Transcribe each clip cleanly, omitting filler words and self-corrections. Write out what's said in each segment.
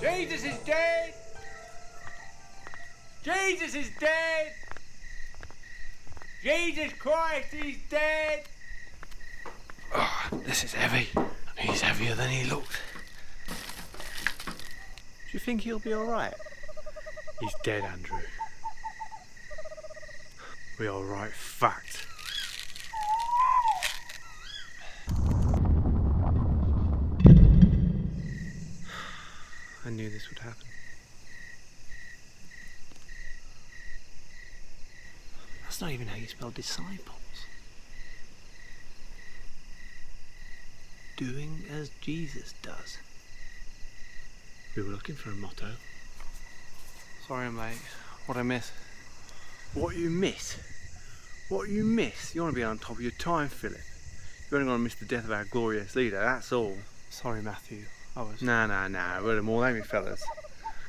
Jesus is dead! Jesus is dead! Jesus Christ, he's dead! Oh, this is heavy. He's heavier than he looked. Do you think he'll be alright? He's dead, Andrew. We are right fact. I knew this would happen. That's not even how you spell disciples. Doing as Jesus does. We were looking for a motto. Sorry I'm late. What'd I miss? What you miss? What you miss? You want to be on top of your time, Philip. You're only going to miss the death of our glorious leader, that's all. Sorry, Matthew. I was... Nah. We're more than me, fellas.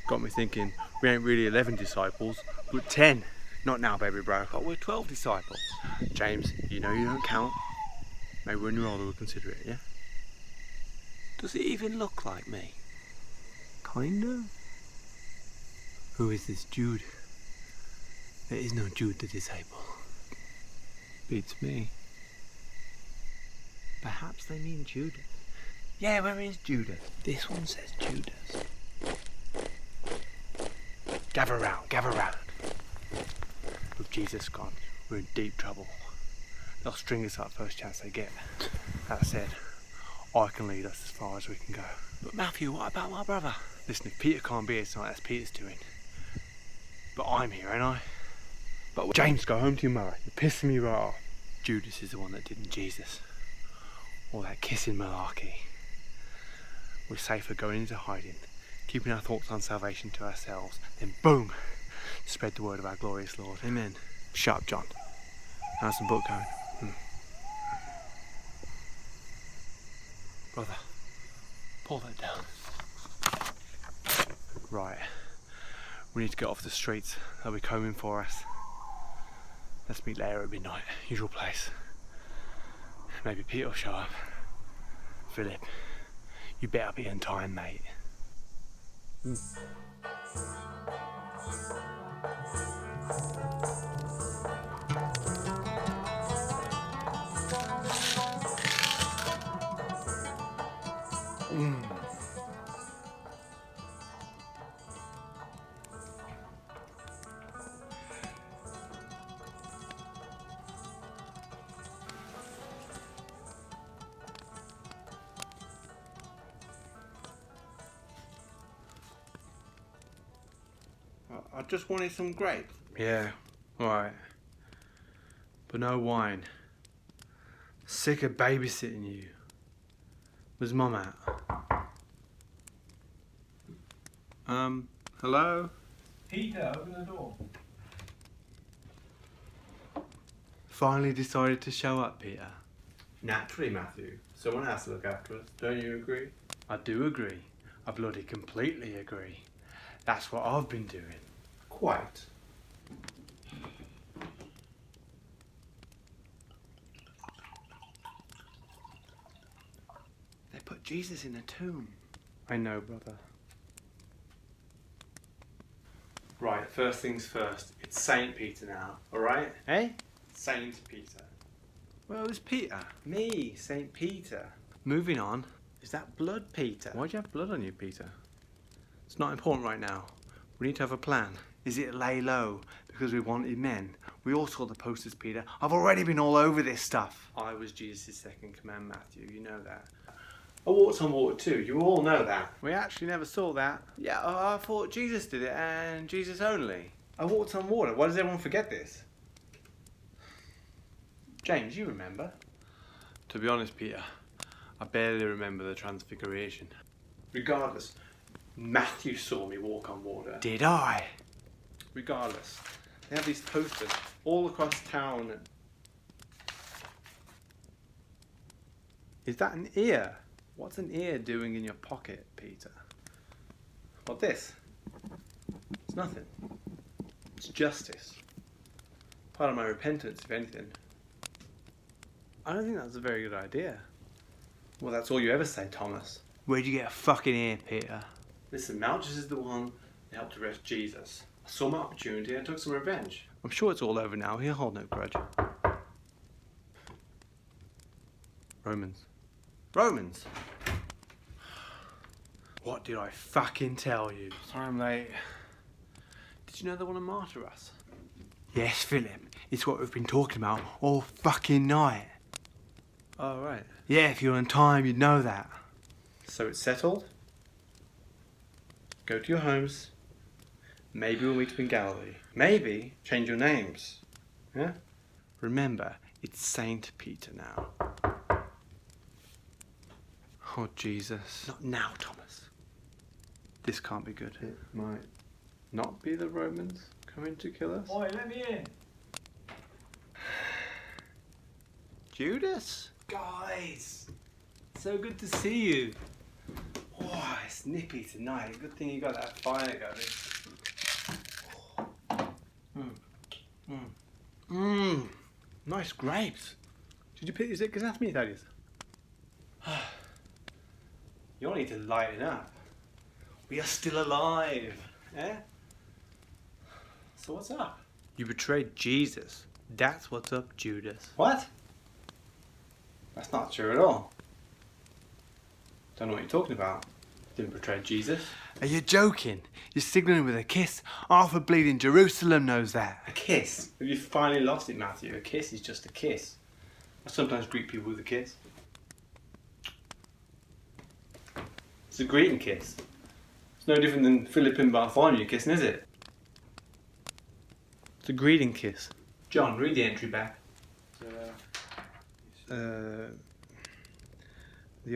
Got me thinking, we ain't really 11 disciples, but 10. Not now, baby bro. But we're 12 disciples. James, you know you don't count. Maybe when you're older we'll consider it, yeah? Does it even look like me? Kind of. Who is this Jude? There is no Jude the disciple. Beats me. Perhaps they mean Judas. Yeah, where is Judas? This one says Judas. Gather round. With Jesus gone, we're in deep trouble. They'll string us up first chance they get. That said, I can lead us as far as we can go. But Matthew, what about my brother? Listen, if Peter can't be here tonight, that's Peter's doing. But I'm here, ain't I? But James, go home to your mother. You're pissing me right off. Judas is the one that didn't Jesus. All that kissing malarkey. We're safer going into hiding, keeping our thoughts on salvation to ourselves, then boom, spread the word of our glorious Lord. Amen. Shut up, John. How's the book going? Brother, pull that down. Right. We need to get off the streets. They'll be combing for us. Let's meet later at midnight. Usual place. Maybe Pete will show up. Philip, you better be in time, mate. I just wanted some grapes. Yeah, alright. But no wine. Sick of babysitting you. Where's Mum at? Hello? Peter, open the door. Finally decided to show up, Peter. Naturally, Matthew. Someone has to look after us. Don't you agree? I do agree. I bloody completely agree. That's what I've been doing. Quite. They put Jesus in a tomb. I know, brother. Right, first things first. It's Saint Peter now, alright? Eh? Saint Peter. Well, who's Peter? Me, Saint Peter. Moving on. Is that blood, Peter? Why'd you have blood on you, Peter? It's not important right now. We need to have a plan. Is it lay low because we wanted men? We all saw the posters, Peter. I've already been all over this stuff. I was Jesus' second command, Matthew. You know that. I walked on water too. You all know that. We actually never saw that. Yeah, I thought Jesus did it and Jesus only. I walked on water. Why does everyone forget this? James, you remember? To be honest, Peter, I barely remember the Transfiguration. Regardless, Matthew saw me walk on water. Did I? Regardless, they have these posters all across town. Is that an ear? What's an ear doing in your pocket, Peter? What, this? It's nothing. It's justice. Part of my repentance, if anything. I don't think that's a very good idea. Well, that's all you ever say, Thomas. Where'd you get a fucking ear, Peter? Listen, Malchus is the one that helped arrest Jesus. I saw my opportunity and took some revenge. I'm sure it's all over now. He'll hold no grudge. Romans. Romans! What did I fucking tell you? Sorry I'm late. Did you know they want to martyr us? Yes, Philip. It's what we've been talking about all fucking night. Oh, right. Yeah, if you're on time, you'd know that. So it's settled? Go to your homes. Maybe we'll meet up in Galilee. Maybe change your names. Yeah? Remember, it's Saint Peter now. Oh, Jesus. Not now, Thomas. This can't be good. It might not be the Romans coming to kill us. Oi, let me in. Judas? Guys! So good to see you. Oh, it's nippy tonight. Good thing you got that fire going. Nice grapes. Did you pick these? Because that's me, that is. You all need to lighten up. We are still alive. Eh? So what's up? You betrayed Jesus. That's what's up, Judas. What? That's not true at all. Don't know what you're talking about. Didn't betray Jesus. Are you joking? You're signalling with a kiss. Half of bleeding Jerusalem knows that. A kiss? Have you finally lost it, Matthew? A kiss is just a kiss. I sometimes greet people with a kiss. It's a greeting kiss. It's no different than Philip and Bartholomew kissing, is it? It's a greeting kiss. John, read the entry back. The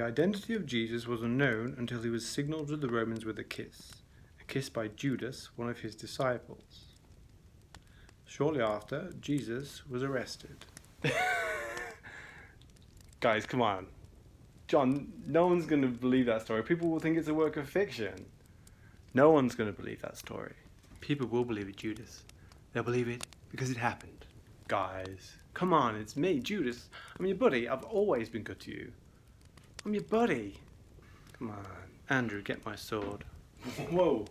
identity of Jesus was unknown until he was signalled to the Romans with a kiss by Judas, one of his disciples. Shortly after, Jesus was arrested. Guys, come on. John, no one's going to believe that story. People will think it's a work of fiction. No one's going to believe that story. People will believe it, Judas. They'll believe it because it happened. Guys, come on, it's me, Judas. I'm your buddy. I've always been good to you. I'm your buddy. Come on. Andrew, get my sword. Whoa.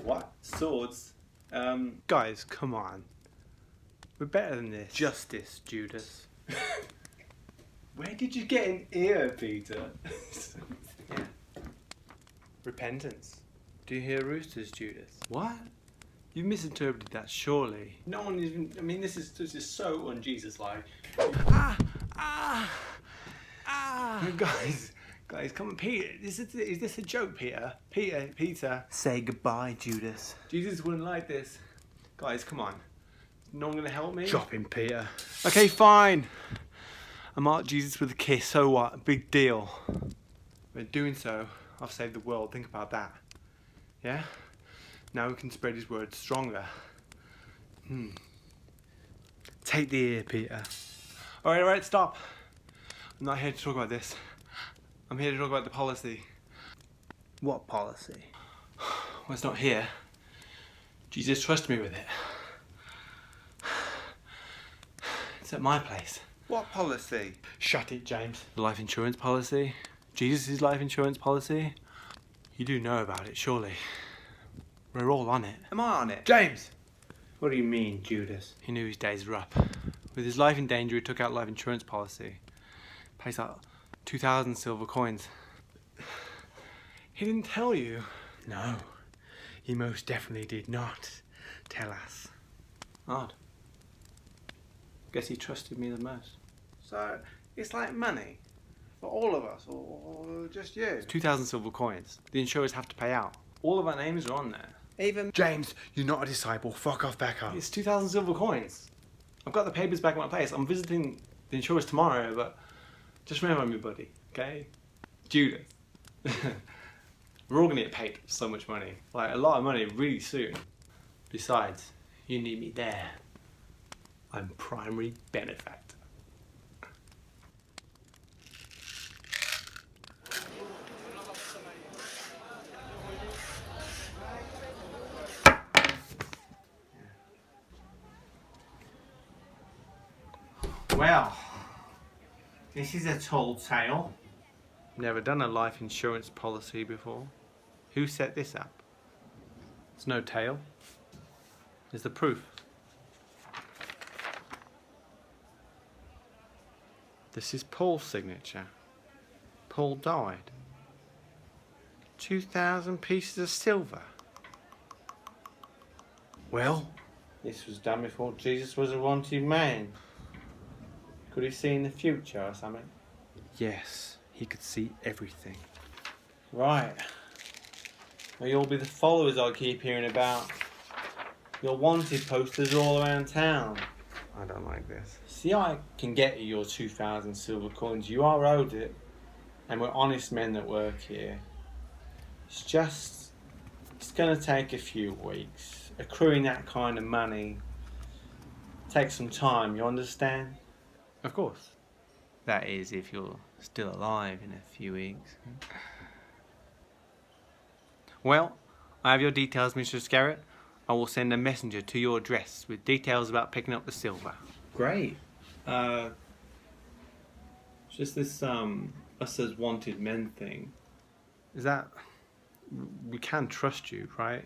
What? Swords? Guys, come on. We're better than this. Justice, Judas. Where did you get an ear, Peter? Yeah. Repentance. Do you hear roosters, Judas? What? You misinterpreted that, surely. No one even... I mean, this is so un-Jesus-like. Guys, come on, Peter. Is this a joke, Peter? Peter. Say goodbye, Judas. Jesus wouldn't like this. Guys, come on. No one gonna help me? Drop him, Peter. Okay, fine. I marked Jesus with a kiss, so what? Big deal. But in doing so, I've saved the world. Think about that. Yeah? Now we can spread his word stronger. Take the ear, Peter. Alright, stop. I'm not here to talk about this. I'm here to talk about the policy. What policy? Well, it's not here. Jesus trusted me with it. It's at my place. What policy? Shut it, James. The life insurance policy. Jesus' life insurance policy. You do know about it, surely. We're all on it. Am I on it? James! What do you mean, Judas? He knew his days were up. With his life in danger, he took out life insurance policy. Pays out 2,000 silver coins. He didn't tell you? No, he most definitely did not tell us. Odd. Guess he trusted me the most. So, it's like money for all of us, or just you? It's 2,000 silver coins. The insurers have to pay out. All of our names are on there. Even... James, you're not a disciple. Fuck off back up. It's 2,000 silver coins. I've got the papers back at my place. I'm visiting the insurers tomorrow, but just remember I'm your buddy, okay? Judas. We're all gonna get paid so much money. Like, a lot of money really soon. Besides, you need me there. I'm primary benefactor. Well, this is a tall tale. Never done a life insurance policy before. Who set this up? There's no tail. There's the proof. This is Paul's signature. Paul died. 2,000 pieces of silver. Well, this was done before Jesus was a wanted man. Could he see in the future or something? Yes, he could see everything. Right. Well, you'll be the followers I keep hearing about. Your wanted posters all around town. I don't like this. See, I can get you your 2,000 silver coins. You are owed it. And we're honest men that work here. It's going to take a few weeks. Accruing that kind of money takes some time, you understand? Of course. That is, if you're still alive in a few weeks. Well, I have your details, Mr. Scarrett. I will send a messenger to your address with details about picking up the silver. Great. Just this, us as wanted men thing. Is that... We can trust you, right?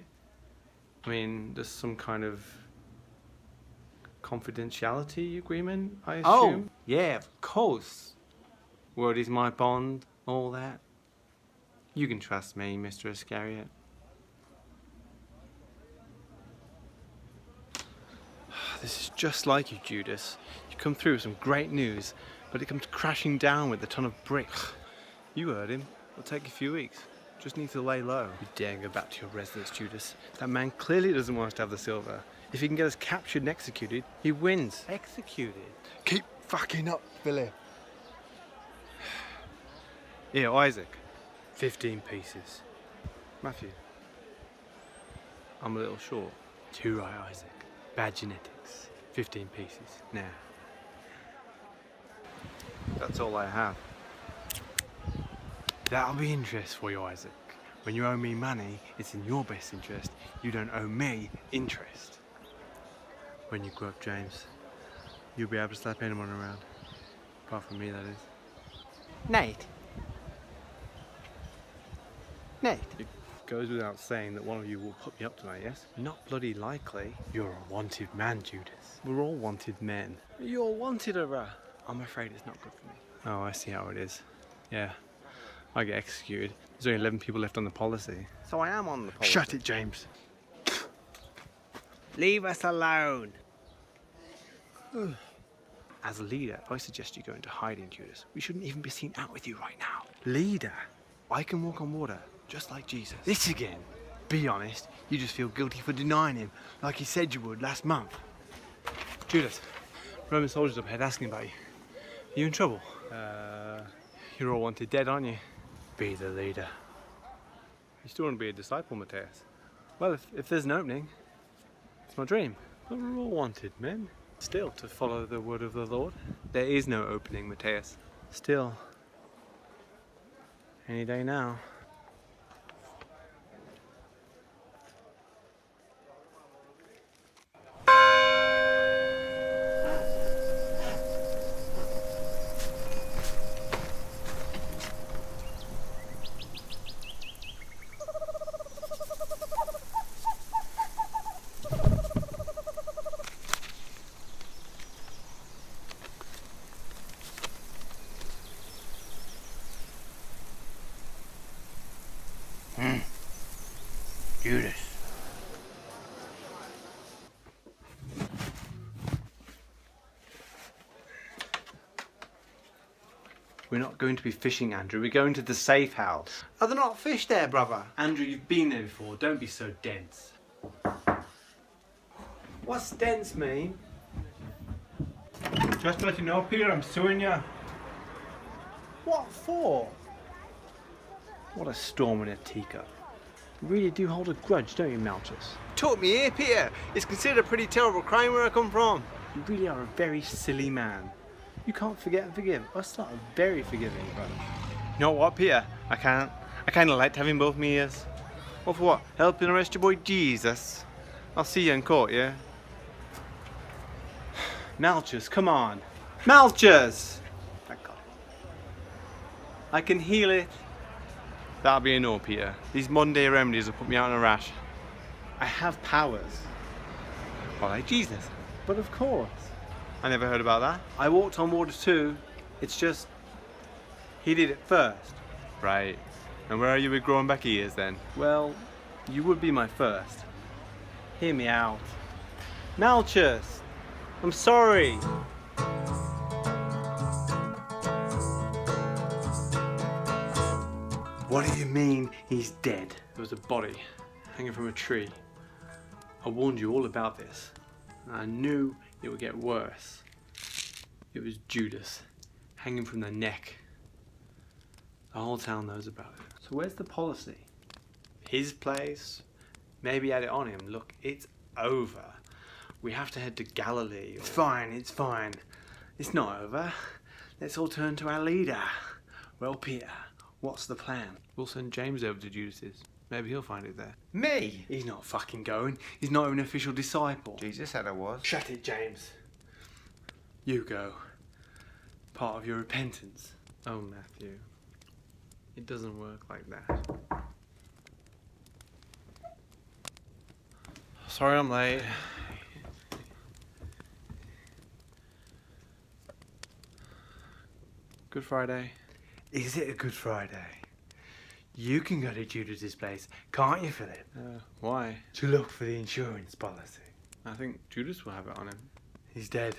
I mean, there's some kind of confidentiality agreement, I assume? Oh, yeah, of course. Word is my bond, all that. You can trust me, Mr. Iscariot. This is just like you, Judas. You come through with some great news, but it comes crashing down with a ton of bricks. You heard him. It'll take a few weeks. Just need to lay low. You dare go back to your residence, Judas. That man clearly doesn't want us to have the silver. If he can get us captured and executed, he wins. Executed? Keep fucking up, Billy. Here, Isaac. 15 pieces. Matthew. I'm a little short. Too right, Isaac. Bad genetics. 15 pieces. Now. That's all I have. That'll be interest for you, Isaac. When you owe me money, it's in your best interest. You don't owe me interest. When you grow up, James, you'll be able to slap anyone around. Apart from me, that is. Nate. Nate. It goes without saying that one of you will put me up tonight, yes? Not bloody likely. You're a wanted man, Judas. We're all wanted men. You're wanted, I'm afraid it's not good for me. Oh, I see how it is. Yeah. I get executed. There's only 11 people left on the policy. So I am on the policy. Shut it, James. Leave us alone. As a leader, I suggest you go into hiding, Judas. We shouldn't even be seen out with you right now. Leader? I can walk on water, just like Jesus. This again? Be honest, you just feel guilty for denying him, like he said you would last month. Judas, Roman soldiers up ahead asking about you. Are you in trouble? You're all wanted dead, aren't you? Be the leader. You still want to be a disciple, Matthias? Well, if there's an opening, it's my dream. But we're all wanted men. Still, to follow the word of the Lord. There is no opening, Matthias. Still. Any day now. Judas. We're not going to be fishing, Andrew. We're going to the safe house. Are there not fish there, brother? Andrew, you've been there before. Don't be so dense. What's dense mean? Just to let you know, Peter, I'm suing you. What for? What a storm in a teacup. You really do hold a grudge, don't you, Malchus? Taught me here, Peter. It's considered a pretty terrible crime where I come from. You really are a very silly man. You can't forget and forgive. Us lot are very forgiving, brother. You know what, Peter? I kind of liked having both me ears. Well, for what? Helping arrest your boy Jesus? I'll see you in court, yeah? Malchus, come on. Malchus! Thank God. I can heal it. That'll be a no, Peter. These modern day remedies will put me out in a rash. I have powers. Well, like Jesus. But of course. I never heard about that. I walked on water too. It's just, he did it first. Right. And where are you with growing back ears then? Well, you would be my first. Hear me out. Malchus! I'm sorry! What do you mean he's dead? There was a body hanging from a tree. I warned you all about this. I knew it would get worse. It was Judas, hanging from the neck. The whole town knows about it. So where's the policy? His place? Maybe had it on him. Look, it's over. We have to head to Galilee. It's fine, it's fine. It's not over. Let's all turn to our leader. Well, Peter, what's the plan? We'll send James over to Judas's. Maybe he'll find it there. Me? He's not fucking going. He's not an official disciple. Jesus said I was. Shut it, James. You go. Part of your repentance. Oh, Matthew. It doesn't work like that. Sorry I'm late. Good Friday. Is it a Good Friday? You can go to Judas's place, can't you, Philip? Why? To look for the insurance policy. I think Judas will have it on him. He's dead.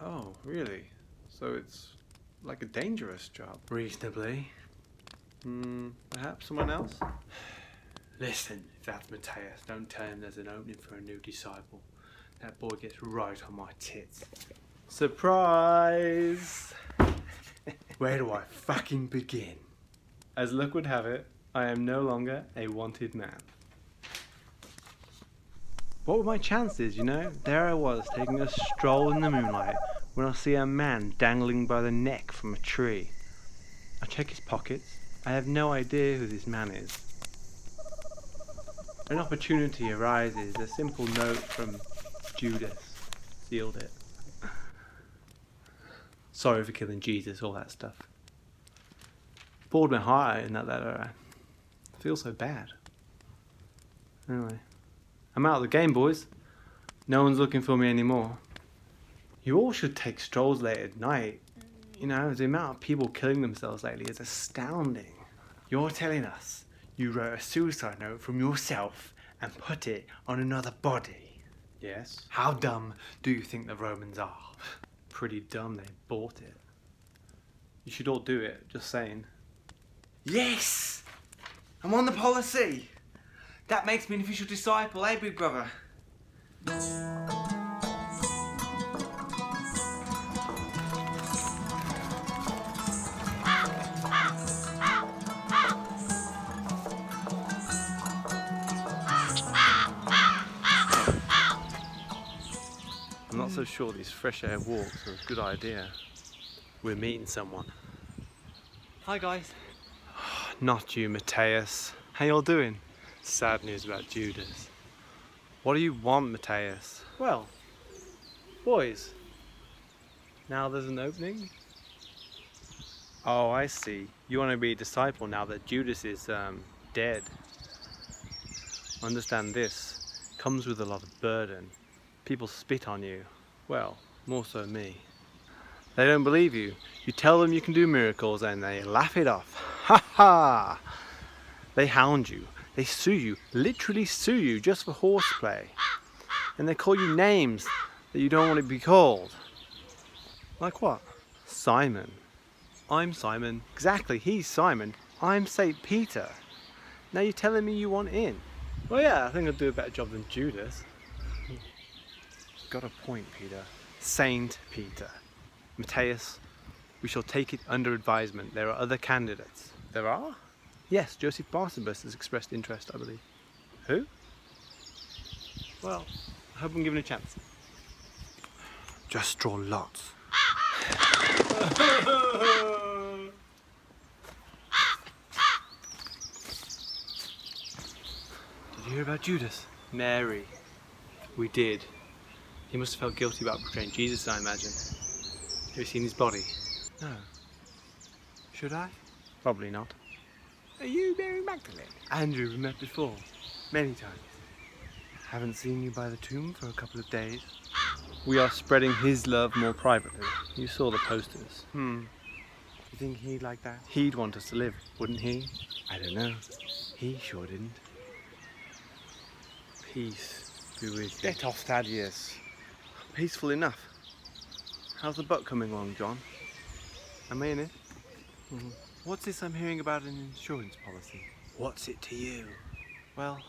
Oh, really? So it's like a dangerous job. Reasonably. Perhaps someone else? Listen, if that's Matthias, don't tell him there's an opening for a new disciple. That boy gets right on my tits. Surprise! Where do I fucking begin? As luck would have it, I am no longer a wanted man. What were my chances, you know? There I was, taking a stroll in the moonlight, when I see a man dangling by the neck from a tree. I check his pockets. I have no idea who this man is. An opportunity arises, a simple note from Judas sealed it. Sorry for killing Jesus, all that stuff. Poured my heart out in that letter. I feel so bad. Anyway, I'm out of the game, boys. No one's looking for me anymore. You all should take strolls late at night. You know, the amount of people killing themselves lately is astounding. You're telling us you wrote a suicide note from yourself and put it on another body? Yes. How dumb do you think the Romans are? Pretty dumb they bought it. You should all do it, just saying. Yes! I'm on the policy! That makes me an official disciple, eh, big brother? I'm not so sure these fresh air walks are a good idea. We're meeting someone. Hi, guys. Not you, Matthias. How y'all doing? Sad news about Judas. What do you want, Matthias? Well, boys, now there's an opening. Oh, I see. You want to be a disciple now that Judas is dead. Understand this comes with a lot of burden. People spit on you. Well, more so me. They don't believe you. You tell them you can do miracles and they laugh it off. Ha ha! They hound you. They sue you. Literally sue you just for horseplay. And they call you names that you don't want to be called. Like what? Simon. I'm Simon. Exactly, he's Simon. I'm St. Peter. Now you're telling me you want in? Well, yeah, I think I'll do a better job than Judas. Got a point, Peter. Saint Peter. Matthias, we shall take it under advisement. There are other candidates. There are? Yes, Joseph Barsabas has expressed interest, I believe. Who? Well, I hope I'm given a chance. Just draw lots. Did you hear about Judas? Mary. We did. He must have felt guilty about betraying Jesus, I imagine. Have you seen his body? No. Should I? Probably not. Are you Mary Magdalene? Andrew, we met before. Many times. Haven't seen you by the tomb for a couple of days. We are spreading his love more privately. You saw the posters. You think he'd like that? He'd want us to live, wouldn't he? I don't know. He sure didn't. Peace be with you. Get off, Thaddeus. Peaceful enough. How's the butt coming along, John? Am I in it? What's this I'm hearing about an insurance policy? What's it to you? Well,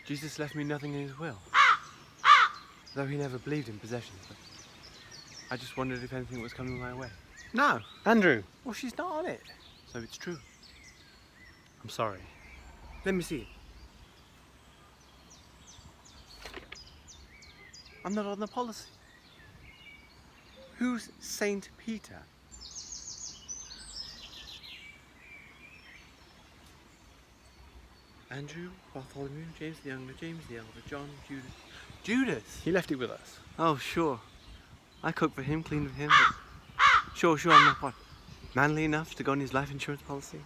Jesus left me nothing in his will. Though he never believed in possessions, but I just wondered if anything was coming my way. No, Andrew. Well, she's not on it. So it's true. I'm sorry. Let me see it. I'm not on the policy. Who's Saint Peter? Andrew, Bartholomew, James the Younger, James the Elder, John, Judas. Judas? He left it with us. Oh, sure. I cooked for him, cleaned with him, but sure, I'm not what? Manly enough to go on his life insurance policy?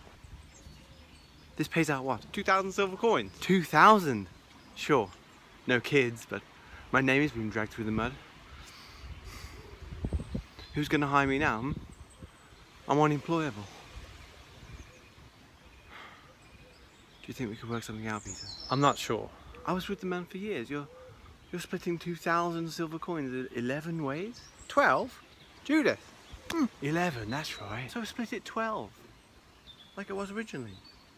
This pays out what? 2,000 silver coins. 2,000? Sure. No kids, but my name has been dragged through the mud. Who's gonna hire me now? I'm unemployable. Do you think we could work something out, Peter? I'm not sure. I was with the man for years. You're splitting 2,000 silver coins 11 ways? 12? Judith? 11, that's right. So split it 12. Like it was originally.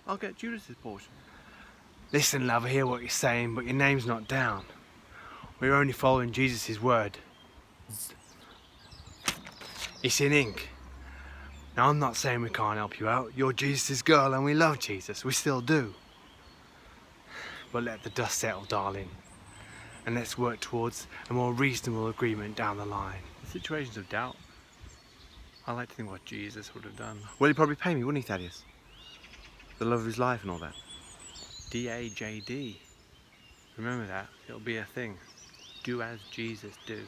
I'll get Judith's portion. Listen, love, I hear what you're saying, but your name's not down. We're only following Jesus' word. It's in ink. Now, I'm not saying we can't help you out. You're Jesus' girl and we love Jesus. We still do. But let the dust settle, darling. And let's work towards a more reasonable agreement down the line. In situations of doubt, I like to think what Jesus would have done. Well, he'd probably pay me, wouldn't he, Thaddeus? The love of his life and all that. D-A-J-D. Remember that. It'll be a thing. Do as Jesus do.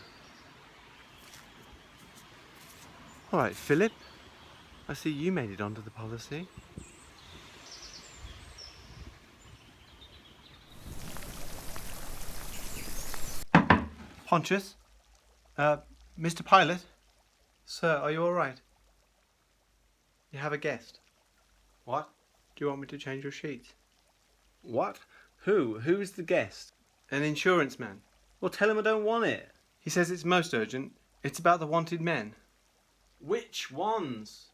All right, Philip. I see you made it onto the policy. Pontius? Mr. Pilot? Sir, are you alright? You have a guest. What? Do you want me to change your sheets? What? Who? Who's the guest? An insurance man. Well, tell him I don't want it. He says it's most urgent. It's about the wanted men. Which ones?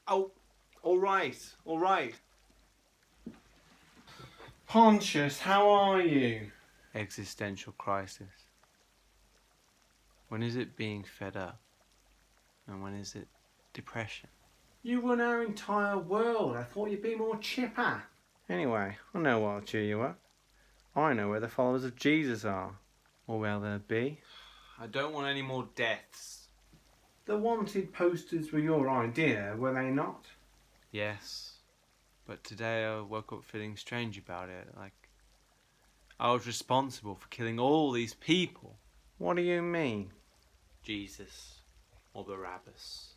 Oh, all right. Pontius, how are you? Existential crisis. When is it being fed up? And when is it depression? You run our entire world. I thought you'd be more chipper. Anyway, I know what'll cheer you up. I know where the followers of Jesus are. Or where they'll be. I don't want any more deaths. The wanted posters were your idea, were they not? Yes. But today I woke up feeling strange about it. Like I was responsible for killing all these people. What do you mean? Jesus or Barabbas.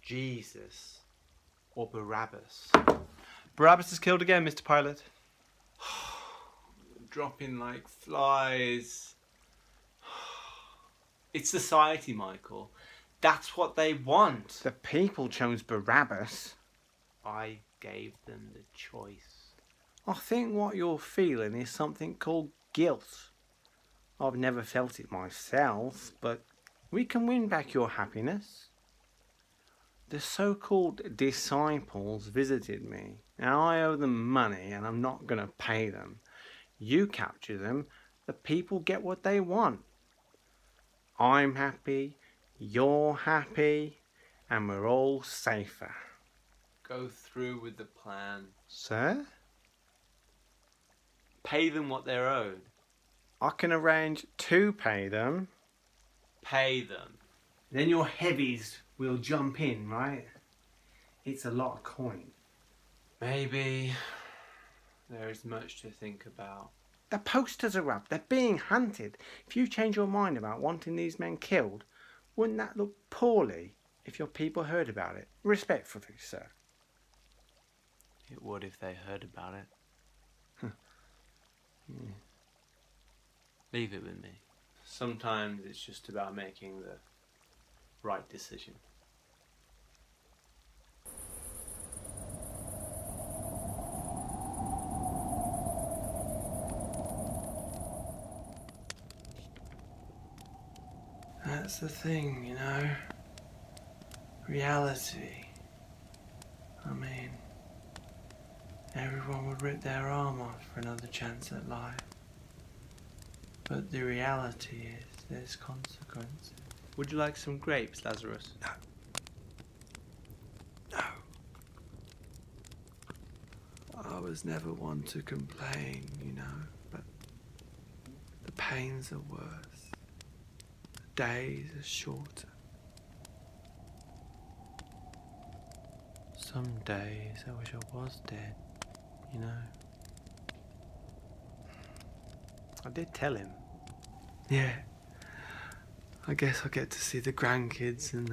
Jesus or Barabbas. Barabbas is killed again, Mr. Pilot. Dropping like flies. It's society, Michael. That's what they want. The people chose Barabbas. I gave them the choice. I think what you're feeling is something called guilt. I've never felt it myself, but we can win back your happiness. The so-called disciples visited me. Now I owe them money and I'm not going to pay them. You capture them, the people get what they want. I'm happy, you're happy, and we're all safer. Go through with the plan. Sir? Pay them what they're owed. I can arrange to pay them. Pay them. Then your heavies will jump in, right? It's a lot of coin. Maybe. There is much to think about. The posters are up. They're being hunted. If you change your mind about wanting these men killed, wouldn't that look poorly if your people heard about it? Respectfully, sir. It would if they heard about it. Yeah. Leave it with me. Sometimes it's just about making the right decision. That's the thing, you know. Reality. I mean, everyone would rip their arm off for another chance at life. But the reality is there's consequences. Would you like some grapes, Lazarus? No. I was never one to complain, you know, but the pains are worse. The days are shorter. Some days I wish I was dead, you know. I did tell him. Yeah. I guess I'll get to see the grandkids and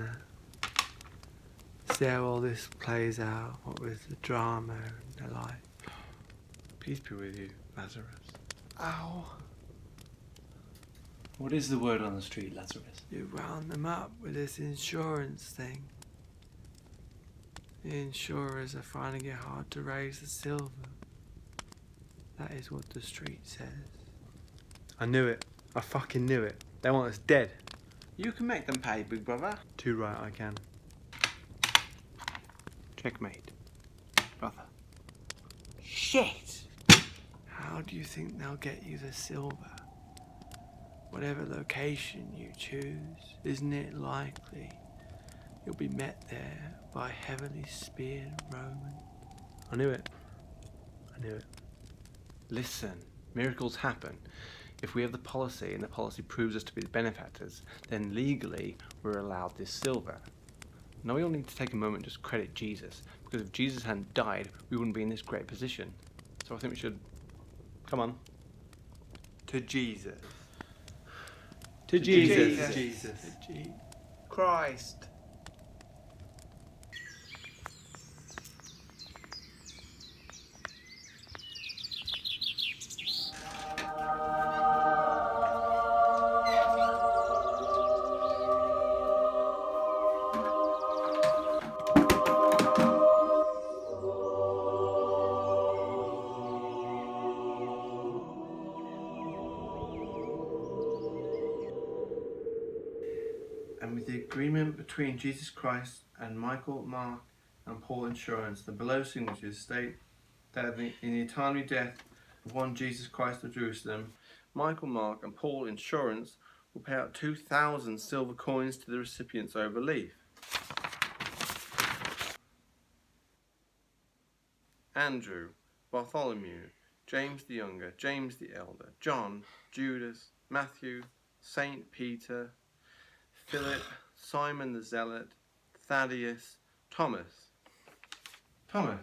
see how all this plays out, what with the drama and their life. Peace be with you, Lazarus. Ow. What is the word on the street, Lazarus? You wound them up with this insurance thing. The insurers are finding it hard to raise the silver. That is what the street says. I knew it. I fucking knew it. They want us dead. You can make them pay, big brother. Too right I can. Checkmate, brother. Shit! How do you think they'll get you the silver? Whatever location you choose, isn't it likely you'll be met there by heavily speared Romans? I knew it. I knew it. Listen, miracles happen. If we have the policy and the policy proves us to be the benefactors, then legally we're allowed this silver. Now we all need to take a moment and just credit Jesus, because if Jesus hadn't died, we wouldn't be in this great position. So I think we should, come on. To Jesus. To Jesus. Jesus. Christ. And with the agreement between Jesus Christ and Michael, Mark, and Paul Insurance, the below signatures state that in the timely death of one Jesus Christ of Jerusalem, Michael, Mark, and Paul Insurance will pay out 2,000 silver coins to the recipients over leave. Andrew, Bartholomew, James the Younger, James the Elder, John, Judas, Matthew, Saint Peter, Philip, Simon the Zealot, Thaddeus, Thomas. Thomas.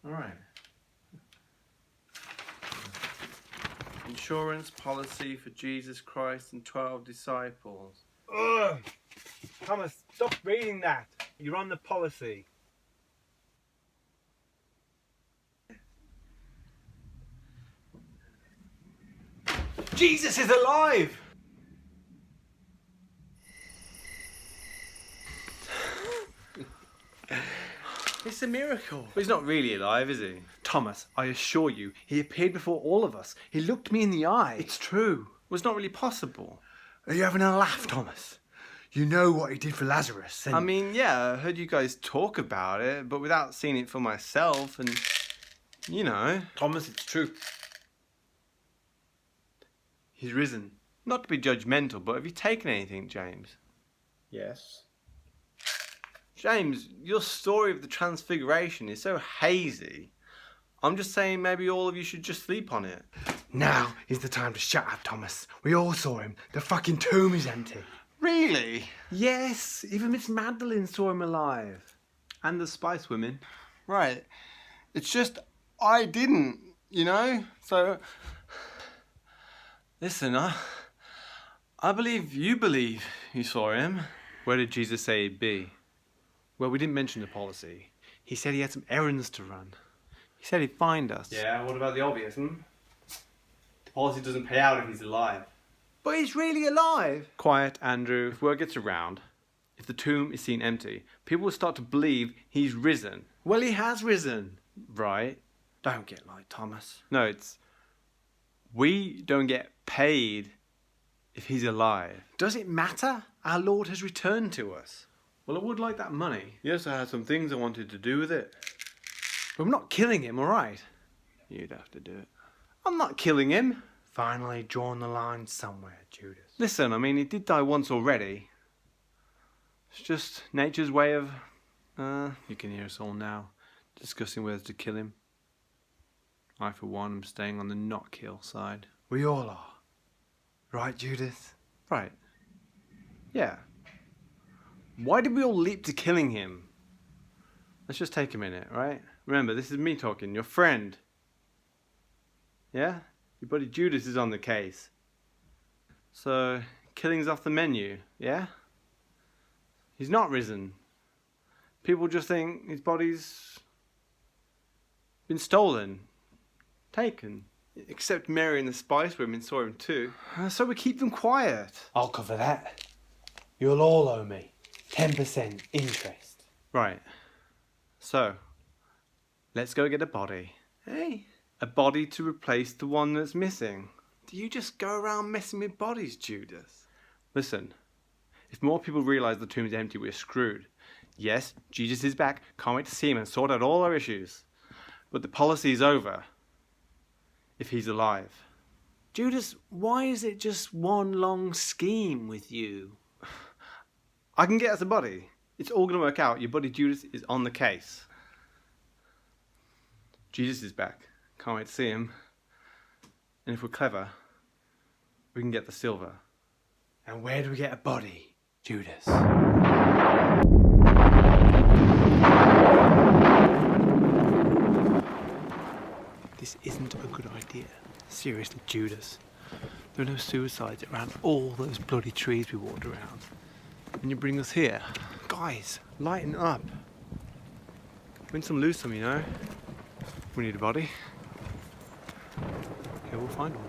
All right. Insurance policy for Jesus Christ and 12 disciples. Ugh! Thomas, stop reading that. You're on the policy. Jesus is alive! It's a miracle. But he's not really alive, is he? Thomas, I assure you, he appeared before all of us. He looked me in the eye. It's true. Well, it's not really possible. Are you having a laugh, Thomas? You know what he did for Lazarus. And I mean, yeah, I heard you guys talk about it, but without seeing it for myself and, you know. Thomas, it's true. He's risen. Not to be judgmental, but have you taken anything, James? Yes. James, your story of the Transfiguration is so hazy. I'm just saying maybe all of you should just sleep on it. Now is the time to shut up, Thomas. We all saw him. The fucking tomb is empty. Really? Yes, even Miss Magdalene saw him alive. And the Spice Women. Right. It's just, I didn't, you know? So, Listen, I believe you saw him. Where did Jesus say he'd be? Well, we didn't mention the policy. He said he had some errands to run. He said he'd find us. Yeah, what about the obvious, The policy doesn't pay out if he's alive. But he's really alive. Quiet, Andrew. If word gets around, if the tomb is seen empty, people will start to believe he's risen. Well, he has risen. Right? Don't get like Thomas. No, it's... We don't get paid if he's alive. Does it matter? Our Lord has returned to us. Well, I would like that money. Yes, I had some things I wanted to do with it. But I'm not killing him, all right? You'd have to do it. I'm not killing him. Finally drawn the line somewhere, Judas. Listen, I mean, he did die once already. It's just nature's way of... you can hear us all now, discussing whether to kill him. I, for one, am staying on the not kill side. We all are. Right, Judas? Right. Yeah. Why did we all leap to killing him? Let's just take a minute, right? Remember, this is me talking, your friend. Yeah? Your buddy Judas is on the case. So, killing's off the menu, yeah? He's not risen. People just think his body's been stolen, taken. Except Mary and the Spice Women saw him too. So we keep them quiet. I'll cover that. You'll all owe me 10% interest. Right. So, let's go get a body. Hey, A body to replace the one that's missing. do you just go around messing with bodies, Judas? Listen, if more people realise the tomb's empty, we're screwed. Yes, Jesus is back. Can't wait to see him and sort out all our issues. But the policy is over. If he's alive. Judas, why is it just one long scheme with you? I can get us a body. It's all going to work out. Your buddy Judas is on the case. Jesus is back. Can't wait to see him. And if we're clever, we can get the silver. And where do we get a body, Judas? This isn't a good idea. Seriously, Judas. There are no suicides around all those bloody trees we walked around. And you bring us here. Guys, lighten up. Win some, lose some, you know. We need a body. Okay, we'll find one.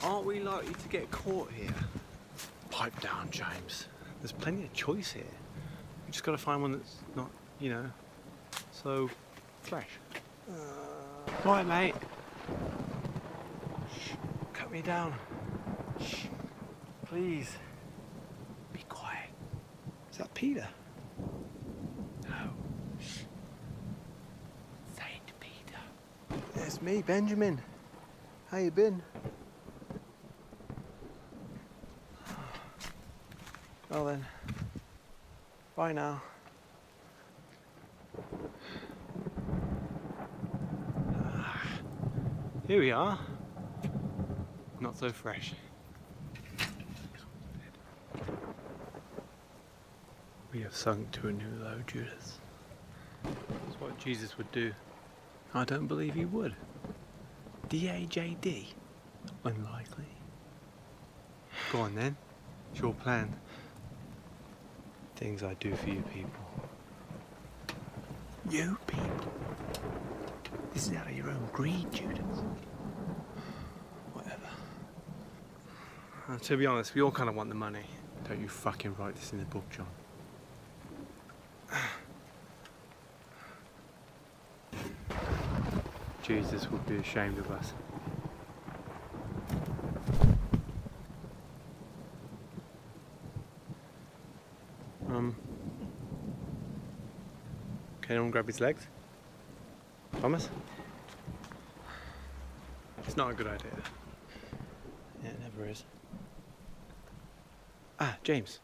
Aren't we likely to get caught here? Pipe down, James. There's plenty of choice here. We just got to find one that's not, you know, so fresh. Right, mate. Shh. Cut me down. Shh. Please. Be quiet. Is that Peter? No. Shh. Saint Peter. It's me, Benjamin. How you been? Well then. Bye now. Here we are. Not so fresh. We have sunk to a new low, Judas. That's what Jesus would do. I don't believe he would. D-A-J-D? Unlikely. Go on then. It's your plan. Things I do for you people. You people? This is out of your own greed, Judas. Whatever. To be honest, we all kind of want the money. Don't you fucking write this in the book, John. Jesus would be ashamed of us. Can anyone grab his legs? Thomas? It's not a good idea. Yeah, it never is. Ah, James.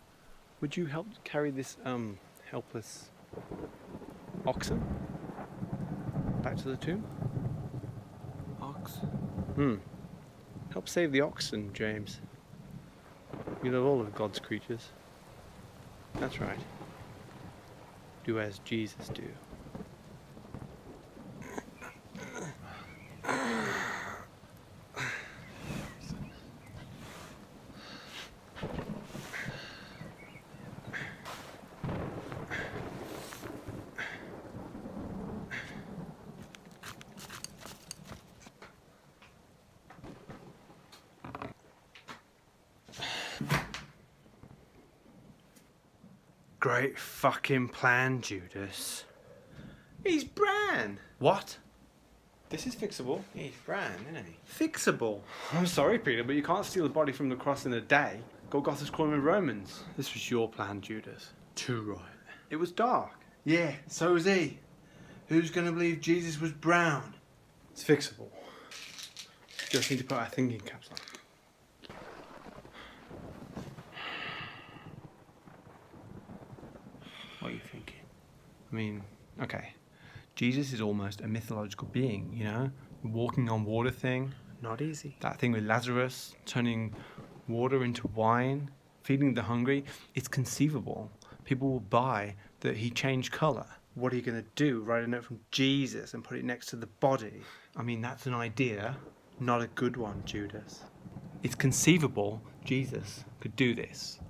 Would you help carry this, helpless oxen back to the tomb? Ox? Help save the oxen, James. You love all of God's creatures. That's right. Do as Jesus do. great fucking plan, Judas. He's Bran! What? This is fixable. He's Bran, isn't he? Fixable? I'm sorry, Peter, but you can't steal the body from the cross in a day. Golgotha's calling with Romans. This was your plan, Judas. Too right. It was dark. Yeah, so is he. Who's going to believe Jesus was brown? It's fixable. Just need to put our thinking caps on. What are you thinking? I mean, okay. Jesus is almost a mythological being, you know? Walking on water thing. Not easy. That thing with Lazarus, turning water into wine, feeding the hungry. It's conceivable. People will buy that he changed colour. What are you going to do? Write a note from Jesus and put it next to the body? I mean, that's an idea. Not a good one, Judas. It's conceivable Jesus could do this.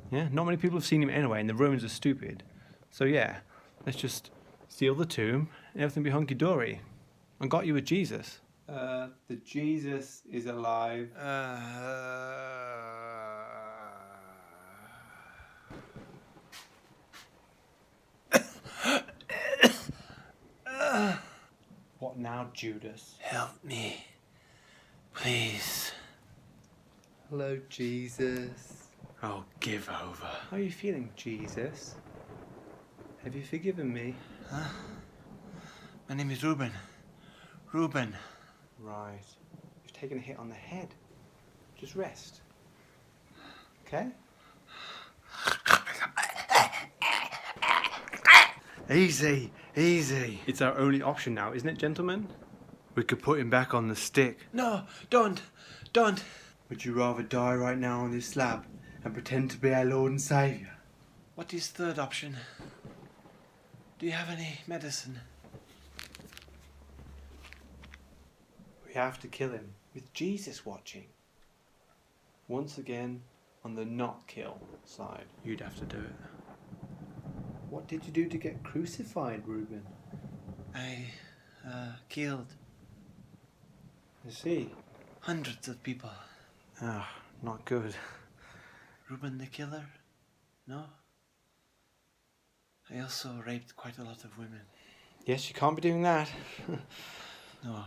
Yeah, not many people have seen him anyway, and the Romans are stupid. So yeah, let's just steal the tomb and everything be hunky-dory. I got you with Jesus. The Jesus is alive. What now, Judas? Help me, please. Hello, Jesus. Oh, give over. How are you feeling, Jesus? Have you forgiven me? Huh? My name is Reuben. Reuben. Right. You've taken a hit on the head. Just rest. Okay? Easy, easy. It's our only option now, isn't it, gentlemen? We could put him back on the stick. No, don't. Would you rather die right now on this slab and pretend to be our Lord and Saviour? What is third option? Do you have any medicine? We have to kill him with Jesus watching. Once again, on the not kill side. You'd have to do it. What did you do to get crucified, Reuben? I killed I see. hundreds of people. Ah, not good. Reuben the killer? No? I also raped quite a lot of women. Yes, you can't be doing that. No.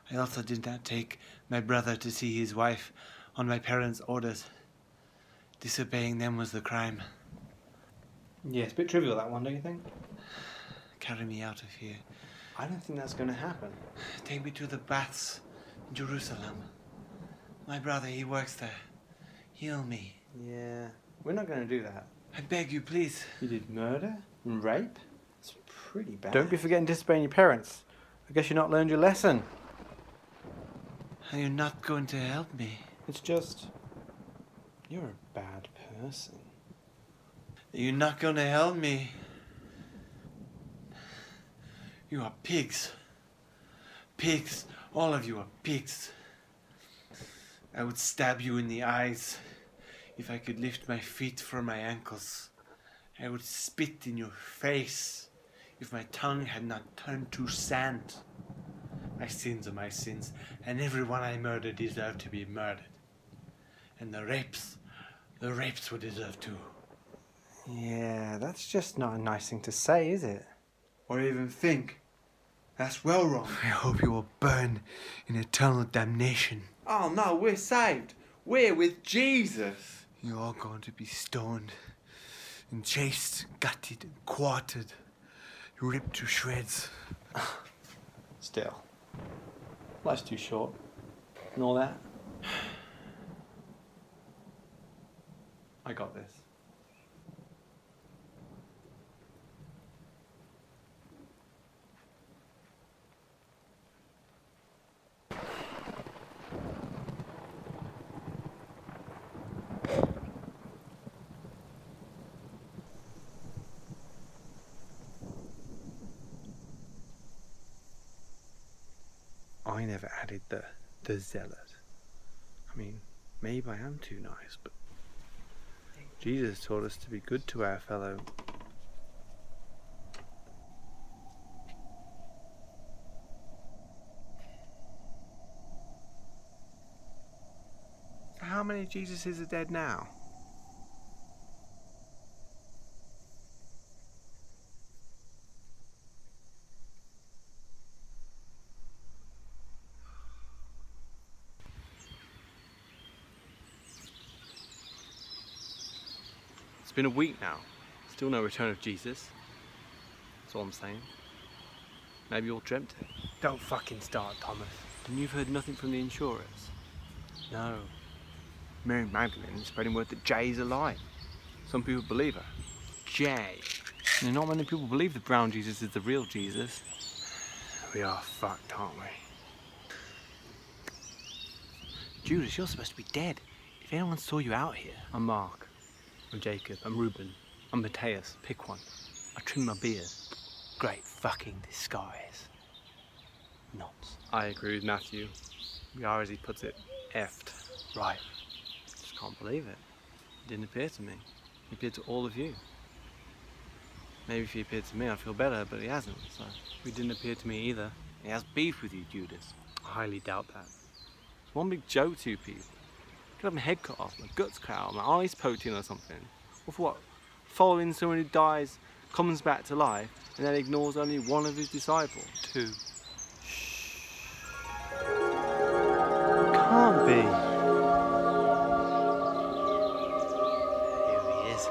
I also did not take my brother to see his wife on my parents' orders. Disobeying them was the crime. Yeah, it's a bit trivial, that one, don't you think? Carry me out of here. I don't think that's going to happen. Take me to the baths in Jerusalem. My brother, he works there. Heal me. Yeah, we're not going to do that. I beg you, please. You did murder and rape? It's pretty bad. Don't be forgetting disobeying your parents. I guess you've not learned your lesson. Are you not going to help me? It's just... you're a bad person. You're not going to help me. You are pigs. Pigs. All of you are pigs. I would stab you in the eyes if I could lift my feet from my ankles. I would spit in your face if my tongue had not turned to sand. My sins are my sins, and everyone I murdered deserved to be murdered. And the rapes would deserve too. Yeah, that's just not a nice thing to say, is it? Or even think. That's well wrong. I hope you will burn in eternal damnation. Oh no, we're saved. We're with Jesus. You're all going to be stoned and chased, gutted, and quartered, ripped to shreds. Still. Life's too short. And all that. I got this. I never added the zealot. I mean, maybe I am too nice, but Jesus taught us to be good to our fellow. So how many Jesuses are dead now? It's been a week now. Still no return of Jesus. That's all I'm saying. Maybe you all dreamt it. Don't fucking start, Thomas. And you've heard nothing from the insurers? No. Mary Magdalene is spreading word that Jay's alive. Some people believe her. Jay. And not many people believe the brown Jesus is the real Jesus. We are fucked, aren't we? Judas, you're supposed to be dead. If anyone saw you out here... I'm Mark. I'm Jacob. I'm Reuben. I'm Matthias. Pick one. I trim my beard. Great fucking disguise. Nonce. I agree with Matthew. We are, as he puts it, effed. Right. Just can't believe it. He didn't appear to me. He appeared to all of you. Maybe if he appeared to me, I'd feel better, but he hasn't, so... He didn't appear to me either. He has beef with you, Judas. I highly doubt that. It's one big joke to you people. Could have my head cut off, my guts cut out, my eyes poked in or something. Or for what? Following someone who dies, comes back to life, and then ignores only one of his disciples. Two. Can't be. Here he is.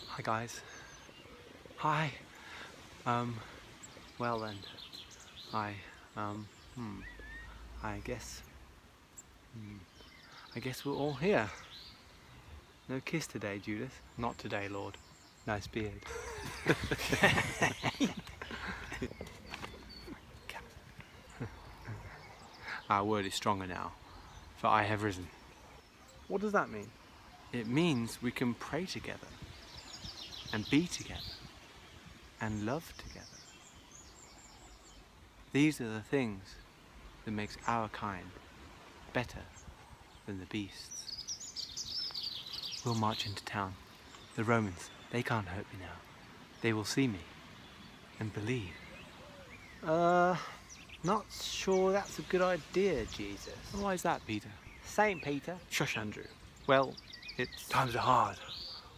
Hi guys. Hi. Well then. I guess we're all here. No kiss today, Judas. Not today, Lord. Nice beard. Our word is stronger now, for I have risen. What does that mean? It means we can pray together, and be together, and love together. These are the things that makes our kind better than the beasts. We'll march into town. The Romans, they can't hurt me now. They will see me and believe. Not sure that's a good idea, Jesus. Why is that, Peter? Saint Peter. Shush, Andrew. Well, it's... Times are hard.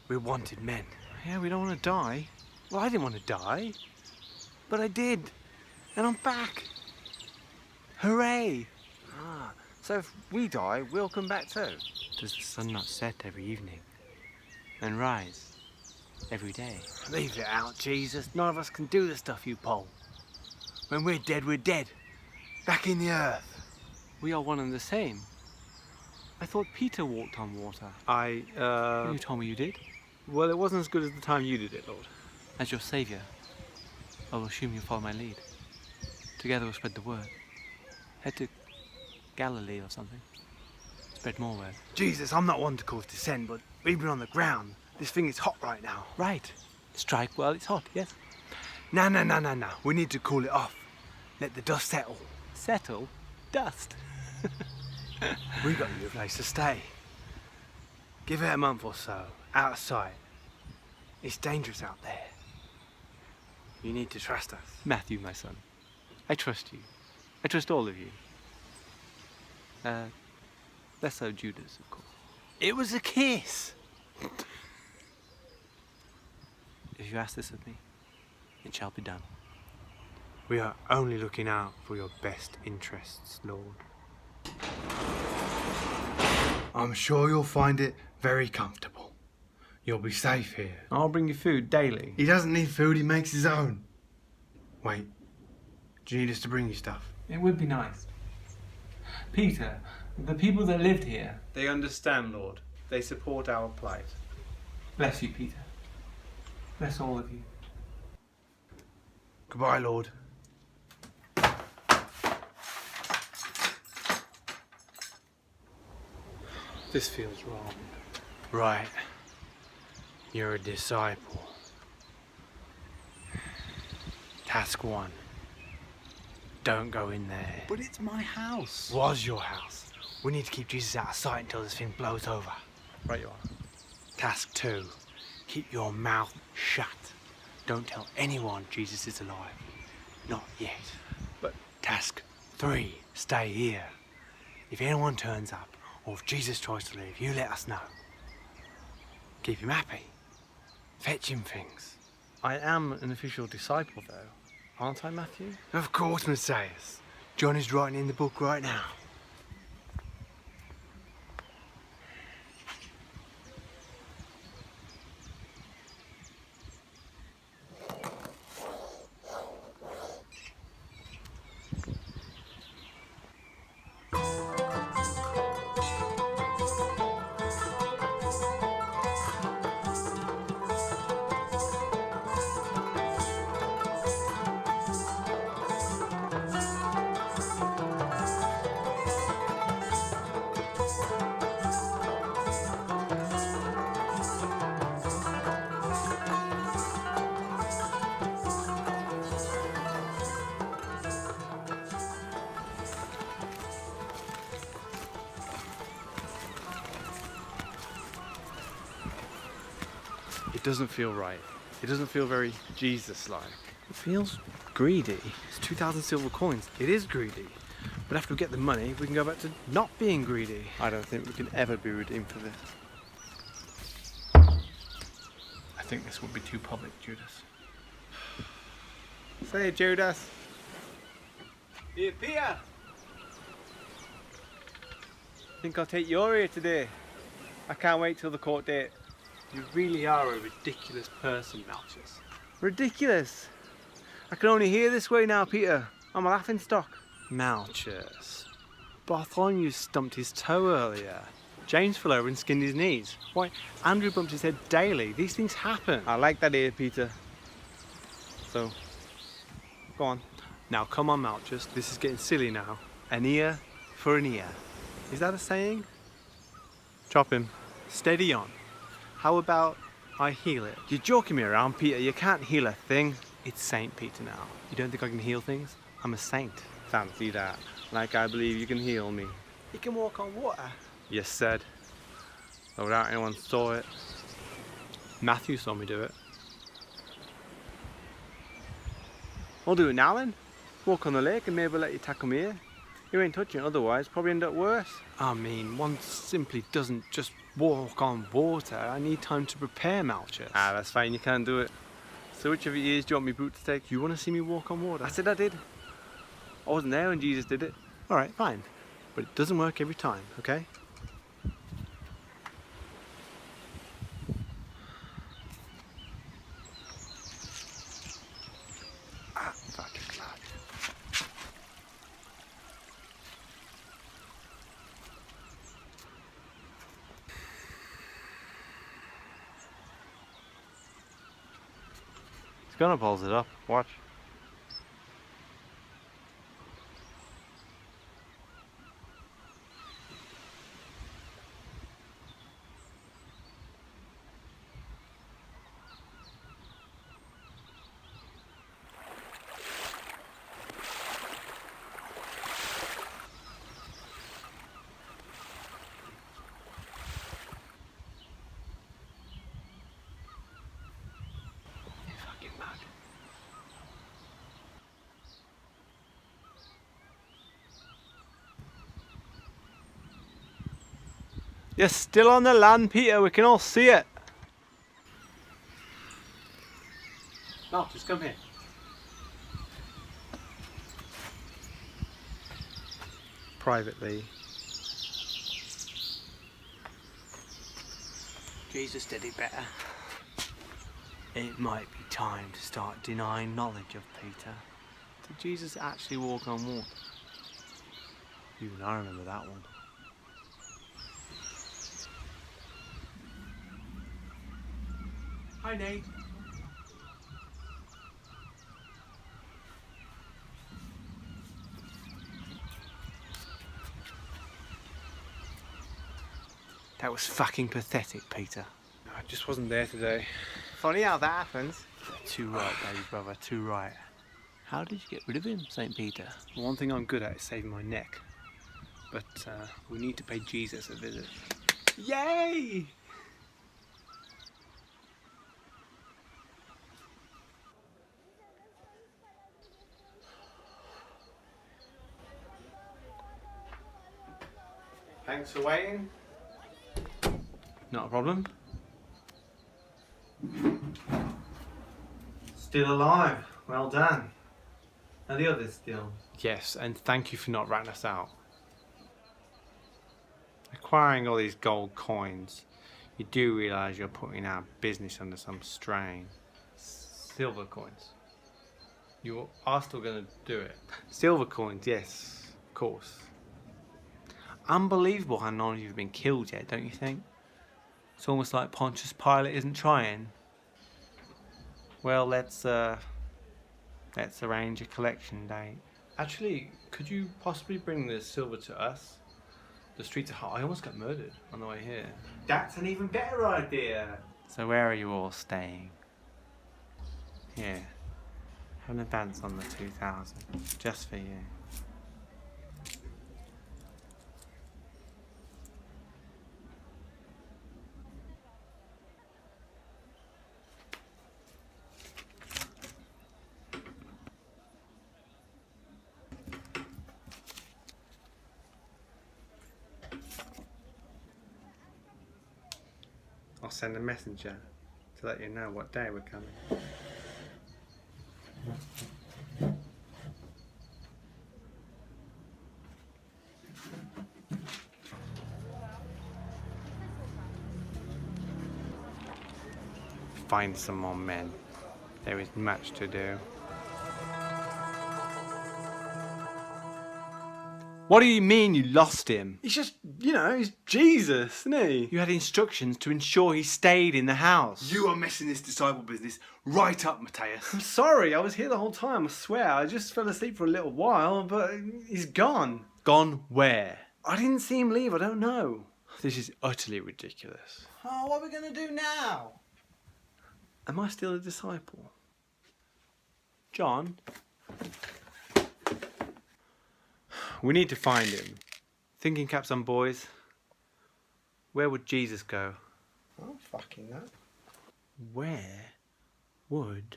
We're wanted men. Yeah, we don't want to die. Well, I didn't want to die. But I did. And I'm back. Hooray! Ah, so if we die, we'll come back too. Does the sun not set every evening? And rise every day? Leave it out, Jesus. None of us can do the stuff you pull. When we're dead, we're dead. Back in the earth. We are one and the same. I thought Peter walked on water. You told me you did. Well, it wasn't as good as the time you did it, Lord. As your saviour, I will assume you'll follow my lead. Together we'll spread the word. Head to Galilee or something. Spread more word. Jesus, I'm not one to cause dissent, but we've been on the ground. This thing is hot right now. Right. Strike while it's hot, yes. No. We need to cool it off. Let the dust settle. Settle? Dust. We got you a place to stay. Give it a month or so, out of sight. It's dangerous out there. You need to trust us. Matthew, my son. I trust you. I trust all of you. Less so Judas, of course. It was a kiss. If you ask this of me, it shall be done. We are only looking out for your best interests, Lord. I'm sure you'll find it very comfortable. You'll be safe here. I'll bring you food daily. He doesn't need food, he makes his own. Wait, do you need us to bring you stuff? It would be nice. Peter, the people that lived here... They understand, Lord. They support our plight. Bless you, Peter. Bless all of you. Goodbye, Lord. This feels wrong. Right. You're a disciple. Task 1. Don't go in there. But it's my house. Was your house. We need to keep Jesus out of sight until this thing blows over. Right you are. Task 2. Keep your mouth shut. Don't tell anyone Jesus is alive. Not yet. But... Task 3. Stay here. If anyone turns up, or if Jesus tries to leave, you let us know. Keep him happy. Fetch him things. I am an official disciple, though. Aren't I, Matthew? Of course, Messiah. John is writing in the book right now. It doesn't feel right. It doesn't feel very Jesus-like. It feels greedy. It's 2,000 silver coins. It is greedy. But after we get the money, we can go back to not being greedy. I don't think we can ever be redeemed for this. I think this would be too public, Judas. Say it, Judas. Here, Peter. I think I'll take your ear today. I can't wait till the court date. You really are a ridiculous person, Malchus. Ridiculous. I can only hear this way now, Peter. I'm a laughing stock. Malchus. Bartholomew stumped his toe earlier. James fell over and skinned his knees. Why, Andrew bumped his head daily. These things happen. I like that ear, Peter. So, go on. Now, come on, Malchus. This is getting silly now. An ear for an ear. Is that a saying? Chop him. Steady on. How about I heal it? You're joking me around, Peter. You can't heal a thing. It's Saint Peter now. You don't think I can heal things? I'm a saint. Fancy that. Like I believe you can heal me. You can walk on water. You said. Though without anyone saw it. Matthew saw me do it. I'll do it now then. Walk on the lake and maybe let you tackle me here. You ain't touching it otherwise, probably end up worse. I mean, one simply doesn't just walk on water. I need time to prepare, Malchus. Ah, that's fine, you can't do it. So which of your ears do you want me boot to take? You want to see me walk on water? I said I did. I wasn't there when Jesus did it. Alright, fine. But it doesn't work every time, okay? Ah, fucking lad. It's gonna pulse it up. Watch. You're fucking mad. You're still on the land, Peter. We can all see it. Malchus, come here. Privately. Jesus did it better. It might be time to start denying knowledge of Peter. Did Jesus actually walk on water? Even I remember that one. Hi, Nate. That was fucking pathetic, Peter. I just wasn't there today. Funny how that happens. Too right, baby brother, too right. How did you get rid of him, St. Peter? One thing I'm good at is saving my neck. But we need to pay Jesus a visit. Yay! Thanks for waiting. Not a problem. Still alive. Well done. Are the others still? Yes, and thank you for not ratting us out. Acquiring all these gold coins, you do realise you're putting our business under some strain. Silver coins. You are still going to do it. Silver coins, yes, of course. Unbelievable how none of you have been killed yet, don't you think? It's almost like Pontius Pilate isn't trying. Well, let's arrange a collection date. Actually, could you possibly bring the silver to us? The streets are hot. I almost got murdered on the way here. That's an even better idea. So where are you all staying? Here. Have an advance on the 2,000. Just for you. send a messenger to let you know what day we're coming. Find some more men. There is much to do. What do you mean you lost him? He's just, he's Jesus, isn't he? You had instructions to ensure he stayed in the house. You are messing this disciple business right up, Matthias. I'm sorry, I was here the whole time, I swear. I just fell asleep for a little while, but he's gone. Gone where? I didn't see him leave, I don't know. This is utterly ridiculous. Oh, what are we going to do now? Am I still a disciple? John? We need to find him. Thinking caps on, boys. Where would Jesus go? Oh, fucking no. Where would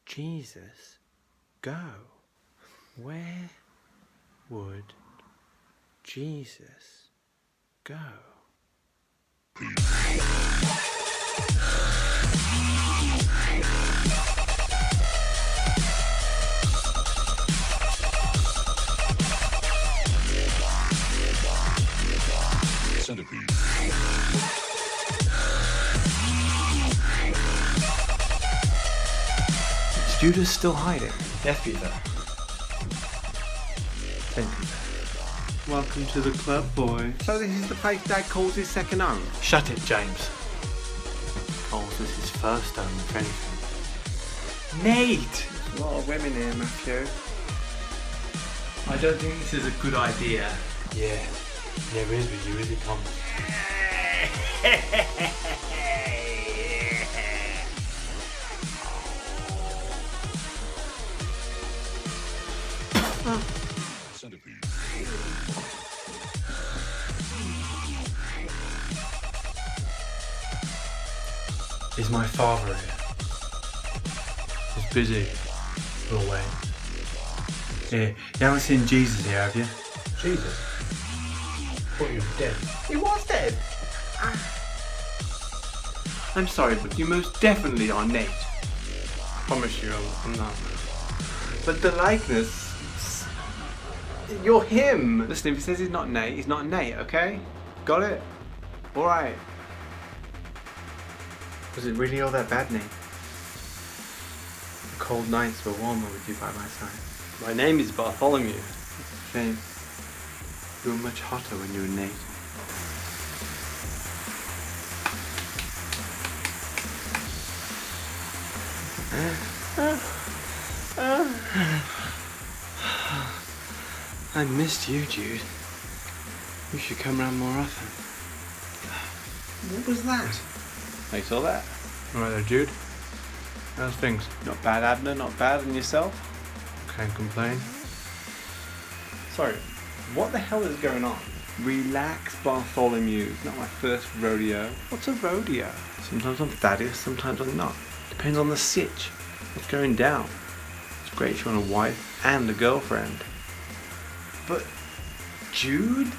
Jesus go? Where would Jesus go? Is Judas still hiding? Yes, Peter. Thank you. Welcome to the club, boy. So this is the place Dad calls his second home? Shut it, James. Calls this his first home, if anything. Nate! There's a lot of women here, Matthew. I don't think this is a good idea. Yeah, never is with you, is it, Tom? Is my father here? He's busy. We'll wait. Here, you haven't seen Jesus here, have you? Jesus. Thought you were dead. He was dead. I'm sorry, but you most definitely are Nate. I promise you, I'm not. But the likeness, you're him. Listen, if he says he's not Nate, okay? Got it? All right. Was it really all that bad, Nate? The cold nights were warmer with you by my side. My name is Bartholomew. It's a shame. You were much hotter when you were Nate. I missed you, Jude. You should come round more often. What was that? Oh, you saw that? All right there, Jude. How's things? Not bad, Abner, not bad. And yourself? Can't complain. Sorry, what the hell is going on? Relax, Bartholomew. It's not my first rodeo. What's a rodeo? Sometimes I'm Thaddeus, sometimes I'm not. Depends on the sitch. What's going down? It's great if you want a wife and a girlfriend. But Jude?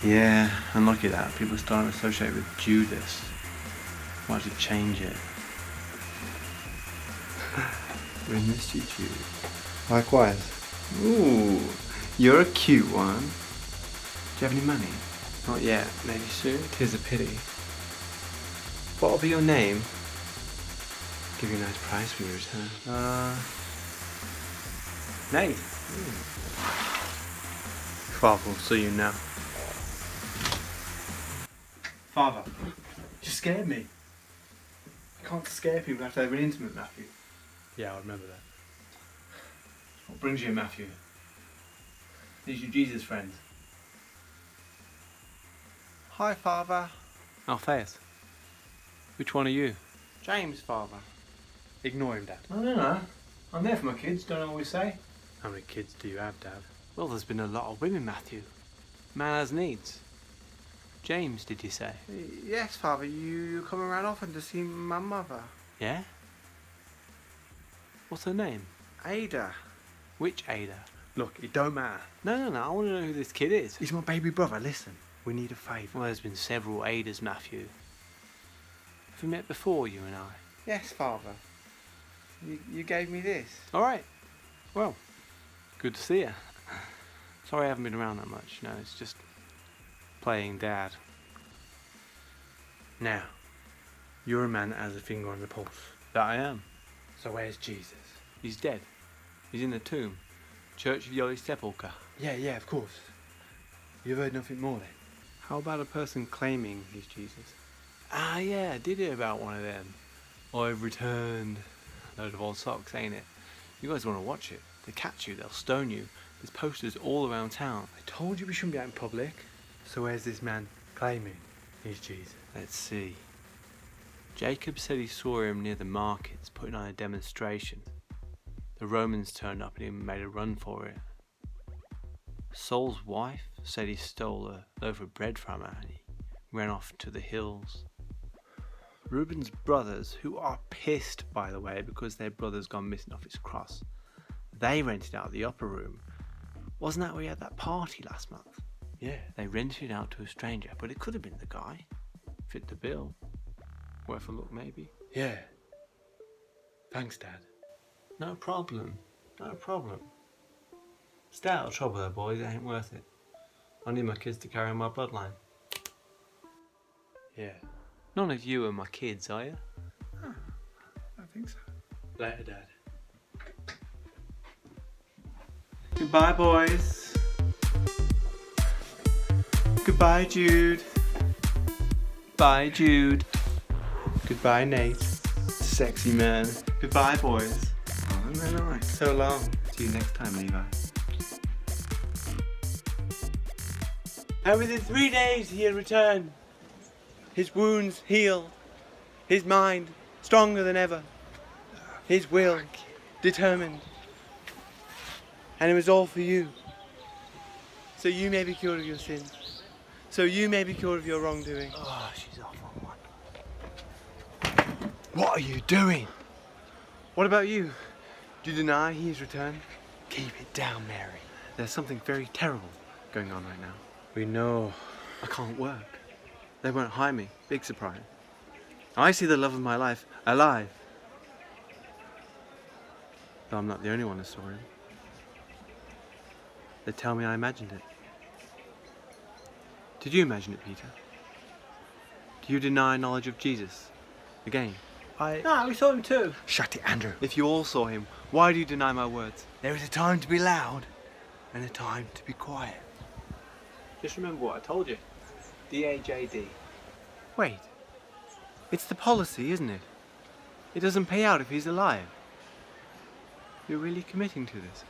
Yeah, unlucky that. People are starting to associate with Judas. Why did you change it? We missed you, Jude. Likewise. Ooh, you're a cute one. Do you have any money? Not yet, maybe soon. 'Tis a pity. What'll be your name? Give you a nice price when you return. Nate. Father will see you now. Father, you scared me. You can't scare people after they've been intimate, Matthew. Yeah, I remember that. What brings you here, Matthew? These your Jesus friends. Hi, Father. Alphaeus. Which one are you? James, Father. Ignore him, Dad. No. I'm there for my kids, don't I always say? How many kids do you have, Dad? Well, there's been a lot of women, Matthew. Man has needs. James, did you say? Yes, Father. You come around often to see my mother. Yeah? What's her name? Ada. Which Ada? Look, it don't matter. No. I want to know who this kid is. He's my baby brother. Listen, we need a favour. Well, there's been several Adas, Matthew. Have we met before, you and I? Yes, Father. You gave me this. All right. Well, good to see you. Sorry I haven't been around that much. No, it's just playing Dad. Now, you're a man that has a finger on the pulse. That I am. So where's Jesus? He's dead. He's in the tomb. Church of the Holy Sepulchre. Yeah, of course. You've heard nothing more then? How about a person claiming he's Jesus? Ah, yeah, I did hear about one of them. I've returned. Load of old socks, ain't it? You guys want to watch it? They catch you, they'll stone you. There's posters all around town. I told you we shouldn't be out in public. So where's this man claiming he's Jesus? Let's see. Jacob said he saw him near the markets putting on a demonstration. The Romans turned up and he made a run for it. Saul's wife said he stole a loaf of bread from her and he ran off to the hills. Reuben's brothers, who are pissed by the way because their brother's gone missing off his cross, they rented out the upper room. Wasn't that where we had that party last month? Yeah. They rented it out to a stranger, but it could have been the guy. Fit the bill. Worth a look maybe. Yeah. Thanks, Dad. No problem. No problem. Stay out of trouble though, boys. It ain't worth it. I need my kids to carry on my bloodline. Yeah. None of you are my kids, are you? I think so. Later, Dad. Goodbye, boys. Goodbye, Jude. Bye, Jude. Goodbye, Nate. Sexy man. Goodbye, boys. Oh, isn't that nice? So long. See you next time, Levi. And within 3 days he'll return. His wounds healed. His mind stronger than ever. His will determined. And it was all for you. So you may be cured of your sins. So you may be cured of your wrongdoing. Oh, she's off on one. What are you doing? What about you? Do you deny he has returned? Keep it down, Mary. There's something very terrible going on right now. We know. I can't work. They won't hire me. Big surprise. I see the love of my life alive. Though I'm not the only one who saw him. They tell me I imagined it. Did you imagine it, Peter? Do you deny knowledge of Jesus? Again? No, we saw him too. Shut it, Andrew. If you all saw him, why do you deny my words? There is a time to be loud and a time to be quiet. Just remember what I told you. DAJD. Wait. It's the policy, isn't it? It doesn't pay out if he's alive. You're really committing to this?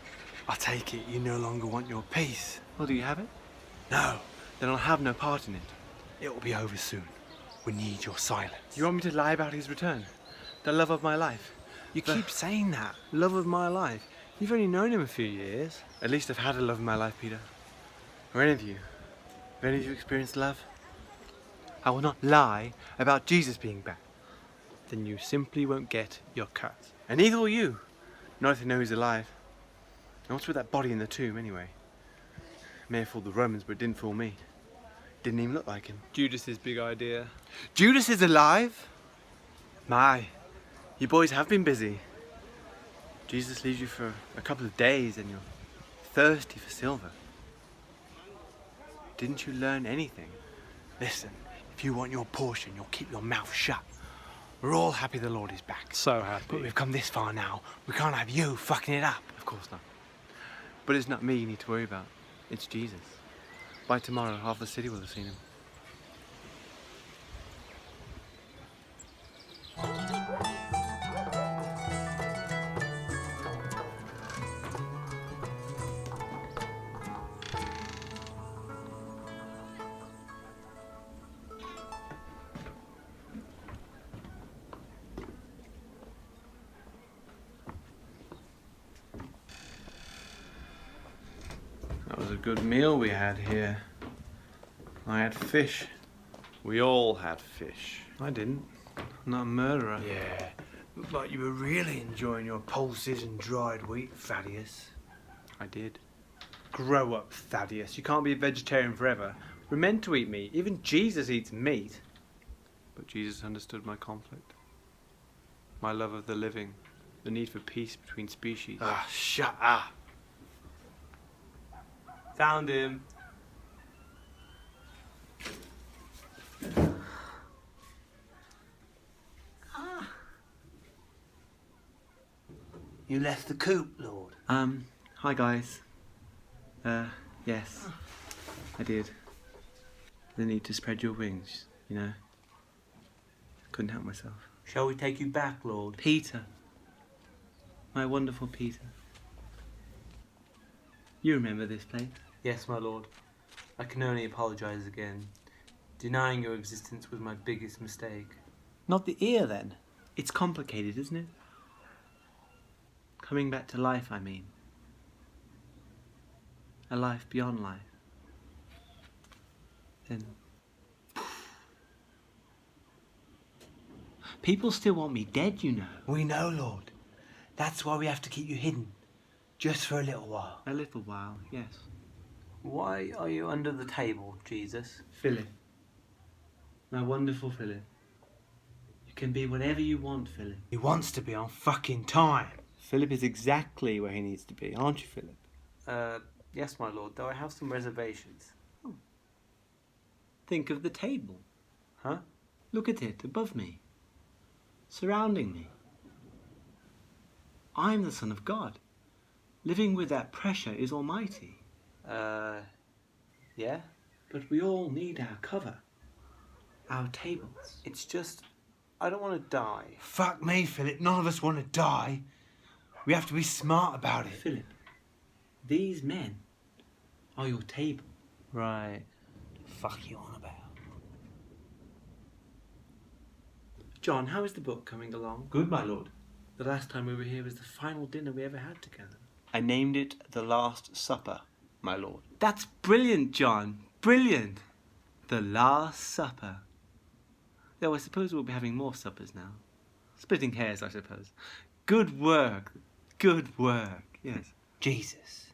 I take it you no longer want your peace. Well, do you have it? No, Then I'll have no part in it. it will be over soon. We need your silence. You want me to lie about his return? The love of my life. You The keep saying that. love of my life. You've only known him a few years. At least I've had a love of my life, Peter. Or any of you. Have any of you experienced love? I will not lie about Jesus being back. Then you simply won't get your cut. And neither will you. Not if you know he's alive. And what's with that body in the tomb, anyway? It may have fooled the Romans, but it didn't fool me. Didn't even look like him. Judas's big idea. Judas is alive? My, you boys have been busy. Jesus leaves you for a couple of days and you're thirsty for silver. Didn't you learn anything? Listen, if you want your portion, you'll keep your mouth shut. We're all happy the Lord is back. So happy. But we've come this far now. We can't have you fucking it up. Of course not. But it's not me you need to worry about. It's Jesus. By tomorrow, half the city will have seen him. That was a good meal we had here. I had fish. We all had fish. I didn't. I'm not a murderer. Yeah, looked like you were really enjoying your pulses and dried wheat, Thaddeus. I did. Grow up, Thaddeus. You can't be a vegetarian forever. We're meant to eat meat. Even Jesus eats meat. But Jesus understood my conflict, my love of the living, the need for peace between species. Ah, shut up. Found him. You left the coop, Lord. Hi guys. Yes, I did. The need to spread your wings, you know. Couldn't help myself. Shall we take you back, Lord? Peter. My wonderful Peter. You remember this place? Yes, my lord. I can only apologise again. Denying your existence was my biggest mistake. Not the ear, then? It's complicated, isn't it? Coming back to life, I mean. A life beyond life. Then... People still want me dead, you know. We know, Lord. That's why we have to keep you hidden. Just for a little while. A little while, yes. Why are you under the table, Jesus? Philip. My wonderful Philip. You can be whatever you want, Philip. He wants to be on fucking time. Philip is exactly where he needs to be, aren't you, Philip? Yes, my lord, though I have some reservations. Think of the table. Huh? Look at it above me. Surrounding me. I'm the Son of God. Living with that pressure is almighty. Yeah? But we all need our cover. Our tables. It's just, I don't want to die. Fuck me, Philip. None of us want to die. We have to be smart about it. Philip, these men are your table. Right. Fuck you on about. John, how is the book coming along? Good, my lord. The last time we were here was the final dinner we ever had together. I named it The Last Supper, my lord. That's brilliant, John. Brilliant. The Last Supper. Though I suppose we'll be having more suppers now. Splitting hairs, I suppose. Good work. Good work. Yes. Jesus.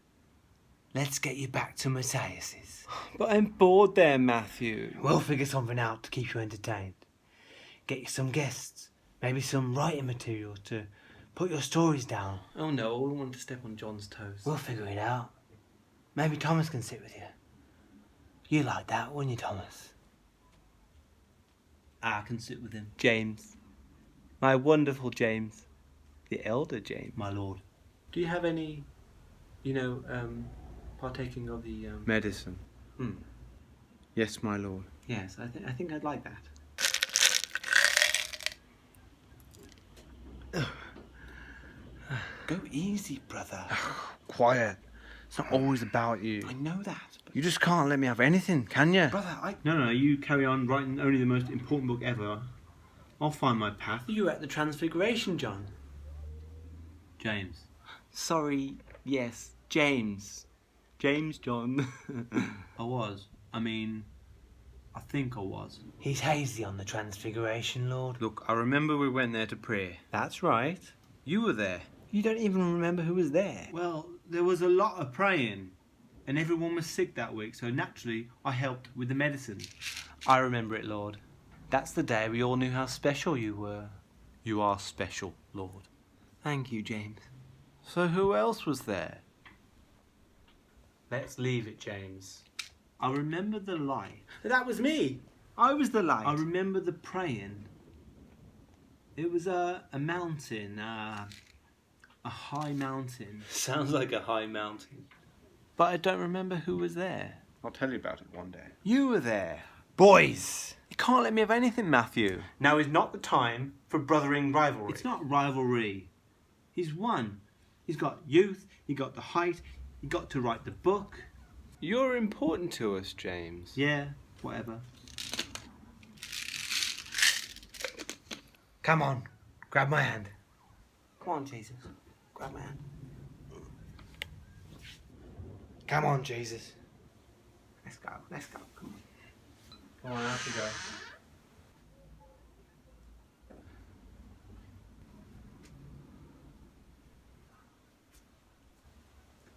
Let's get you back to Matthias's. But I'm bored there, Matthew. We'll figure something out to keep you entertained. Get you some guests. Maybe some writing material to put your stories down. Oh no, I wouldn't want to step on John's toes. We'll figure it out. Maybe Thomas can sit with you. You like that, wouldn't you, Thomas? I can sit with him. James. My wonderful James. The elder James. My lord. Do you have any, partaking of the... Medicine. Yes, my lord. Yes, I think I'd like that. Go easy, brother. Quiet. It's not always about you. I know that, but... You just can't let me have anything, can you? Brother, No, you carry on writing only the most important book ever. I'll find my path. You were at the Transfiguration, John. James. Sorry, yes, James. James John. I think I was. He's hazy on the Transfiguration, Lord. Look, I remember we went there to pray. That's right. You were there. You don't even remember who was there. Well, there was a lot of praying, and everyone was sick that week, so naturally I helped with the medicine. I remember it, Lord. That's the day we all knew how special you were. You are special, Lord. Thank you, James. So who else was there? Let's leave it, James. I remember the light. That was me. I was the light. I remember the praying. It was a mountain, a high mountain. Sounds like a high mountain. But I don't remember who was there. I'll tell you about it one day. You were there. Boys! You can't let me have anything, Matthew. Now is not the time for brothering rivalry. It's not rivalry. He's won. He's got youth, he got the height, he got to write the book. You're important to us, James. Yeah, whatever. Come on, grab my hand. Come on, Jesus. Grab my hand. Come on, Jesus. Let's go. Come on. Come on, I have to go.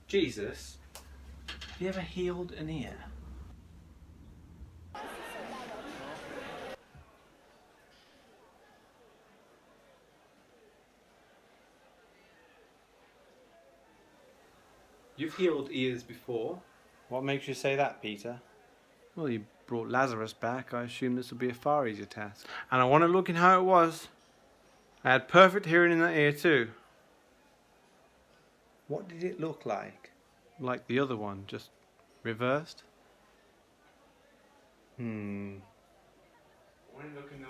Jesus, have you ever healed an ear? You've healed ears before. What makes you say that, Peter? Well, you brought Lazarus back. I assume this will be a far easier task. And I want to look in how it was. I had perfect hearing in that ear too. What did it look like? Like the other one, just reversed. It's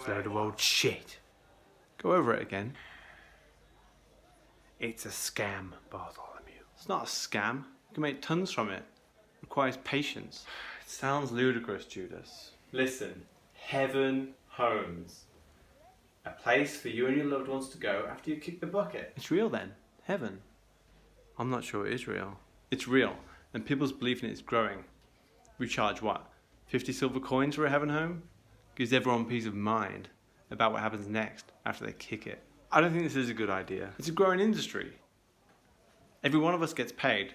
a load of old shit. Go over it again. It's a scam, Bartholomew. It's not a scam. You can make tons from it. It requires patience. It sounds ludicrous, Judas. Listen, heaven homes. A place for you and your loved ones to go after you kick the bucket. It's real then. Heaven. I'm not sure it is real. It's real, and people's belief in it is growing. We charge what? 50 silver coins for a heaven home? Gives everyone peace of mind about what happens next after they kick it. I don't think this is a good idea. It's a growing industry. Every one of us gets paid.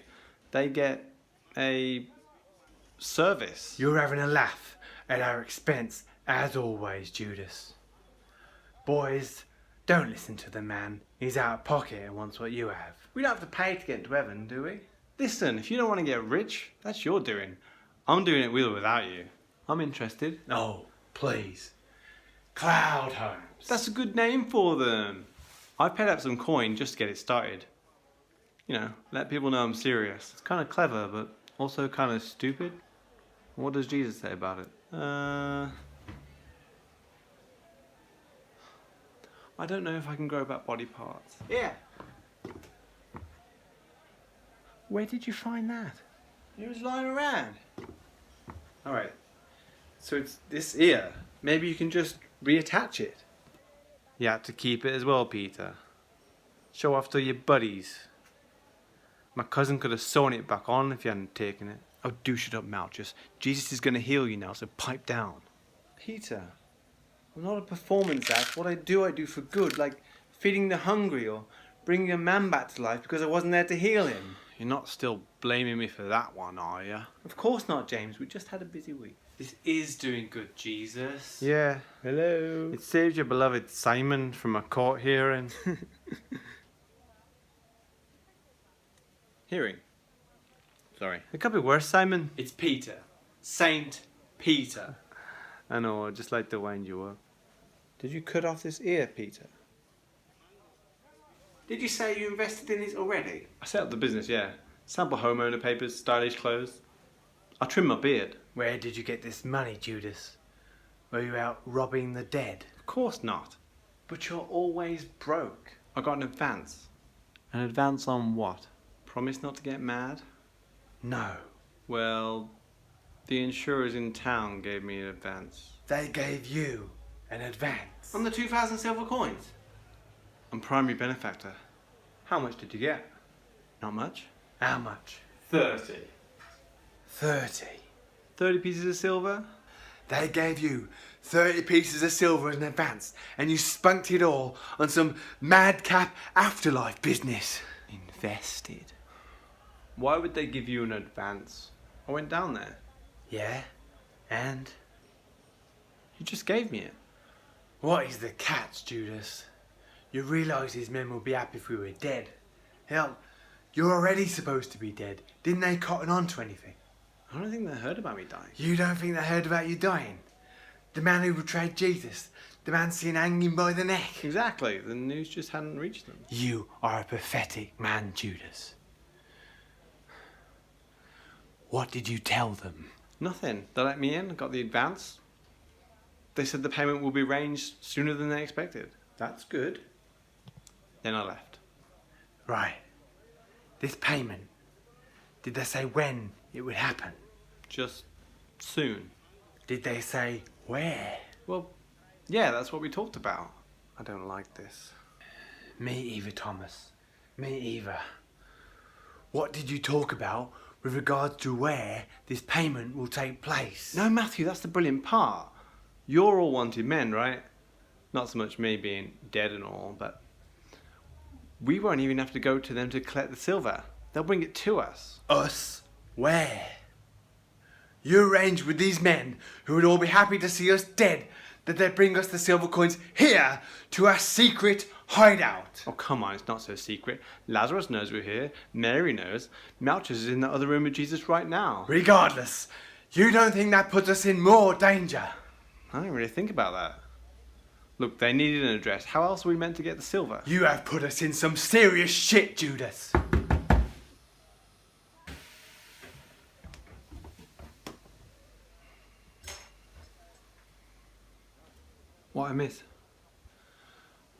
They get a service. You're having a laugh at our expense, as always, Judas. Boys, don't listen to the man. He's out of pocket and wants what you have. We don't have to pay to get into heaven, do we? Listen, if you don't want to get rich, that's your doing. I'm doing it with or without you. I'm interested. No, please. Cloud homes. That's a good name for them. I've paid up some coin just to get it started. You know, let people know I'm serious. It's kind of clever, but also kind of stupid. What does Jesus say about it? I don't know if I can grow back body parts. Yeah. Where did you find that? It was lying around. Alright, so it's this ear. Maybe you can just reattach it. You have to keep it as well, Peter. Show off to your buddies. My cousin could have sewn it back on if you hadn't taken it. Oh, do shut up, Malchus. Jesus is going to heal you now, so pipe down. Peter, I'm not a performance act. What I do for good, like feeding the hungry or bringing a man back to life because I wasn't there to heal him. You're not still blaming me for that one, are you? Of course not, James. We just had a busy week. This is doing good, Jesus. Yeah. Hello. It saves your beloved Simon from a court hearing. Hearing? Sorry. It could be worse, Simon. It's Peter. Saint Peter. I know, I just like to wind you up. Did you cut off this ear, Peter? Did you say you invested in it already? I set up the business, yeah. Sample homeowner papers, stylish clothes. I trim my beard. Where did you get this money, Judas? Were you out robbing the dead? Of course not. But you're always broke. I got an advance. An advance on what? Promise not to get mad? No. Well, the insurers in town gave me an advance. They gave you an advance. On the 2,000 silver coins? I'm primary benefactor. How much did you get? Not much. How much? 30. 30. 30 pieces of silver? They gave you 30 pieces of silver as an advance, and you spunked it all on some madcap afterlife business. Invested. Why would they give you an advance? I went down there. Yeah? And? You just gave me it. What is the catch, Judas? You realise these men will be happy if we were dead. Hell, you're already supposed to be dead. Didn't they cotton on to anything? I don't think they heard about me dying. You don't think they heard about you dying? The man who betrayed Jesus. The man seen hanging by the neck. Exactly. The news just hadn't reached them. You are a pathetic man, Judas. What did you tell them? Nothing. They let me in, got the advance. They said the payment will be arranged sooner than they expected. That's good. Then I left. Right. This payment, did they say when it would happen? Just soon. Did they say where? Well, yeah, that's what we talked about. I don't like this. Me either, Thomas. Me either. What did you talk about with regards to where this payment will take place? No, Matthew, that's the brilliant part. You're all wanted men, right? Not so much me being dead and all, but we won't even have to go to them to collect the silver. They'll bring it to us. Us? Where? You arranged with these men, who would all be happy to see us dead, that they'd bring us the silver coins here to our secret hideout. Oh, come on, it's not so secret. Lazarus knows we're here. Mary knows. Malchus is in the other room with Jesus right now. Regardless, you don't think that puts us in more danger? I didn't really think about that. Look, they needed an address. How else are we meant to get the silver? You have put us in some serious shit, Judas. What I miss?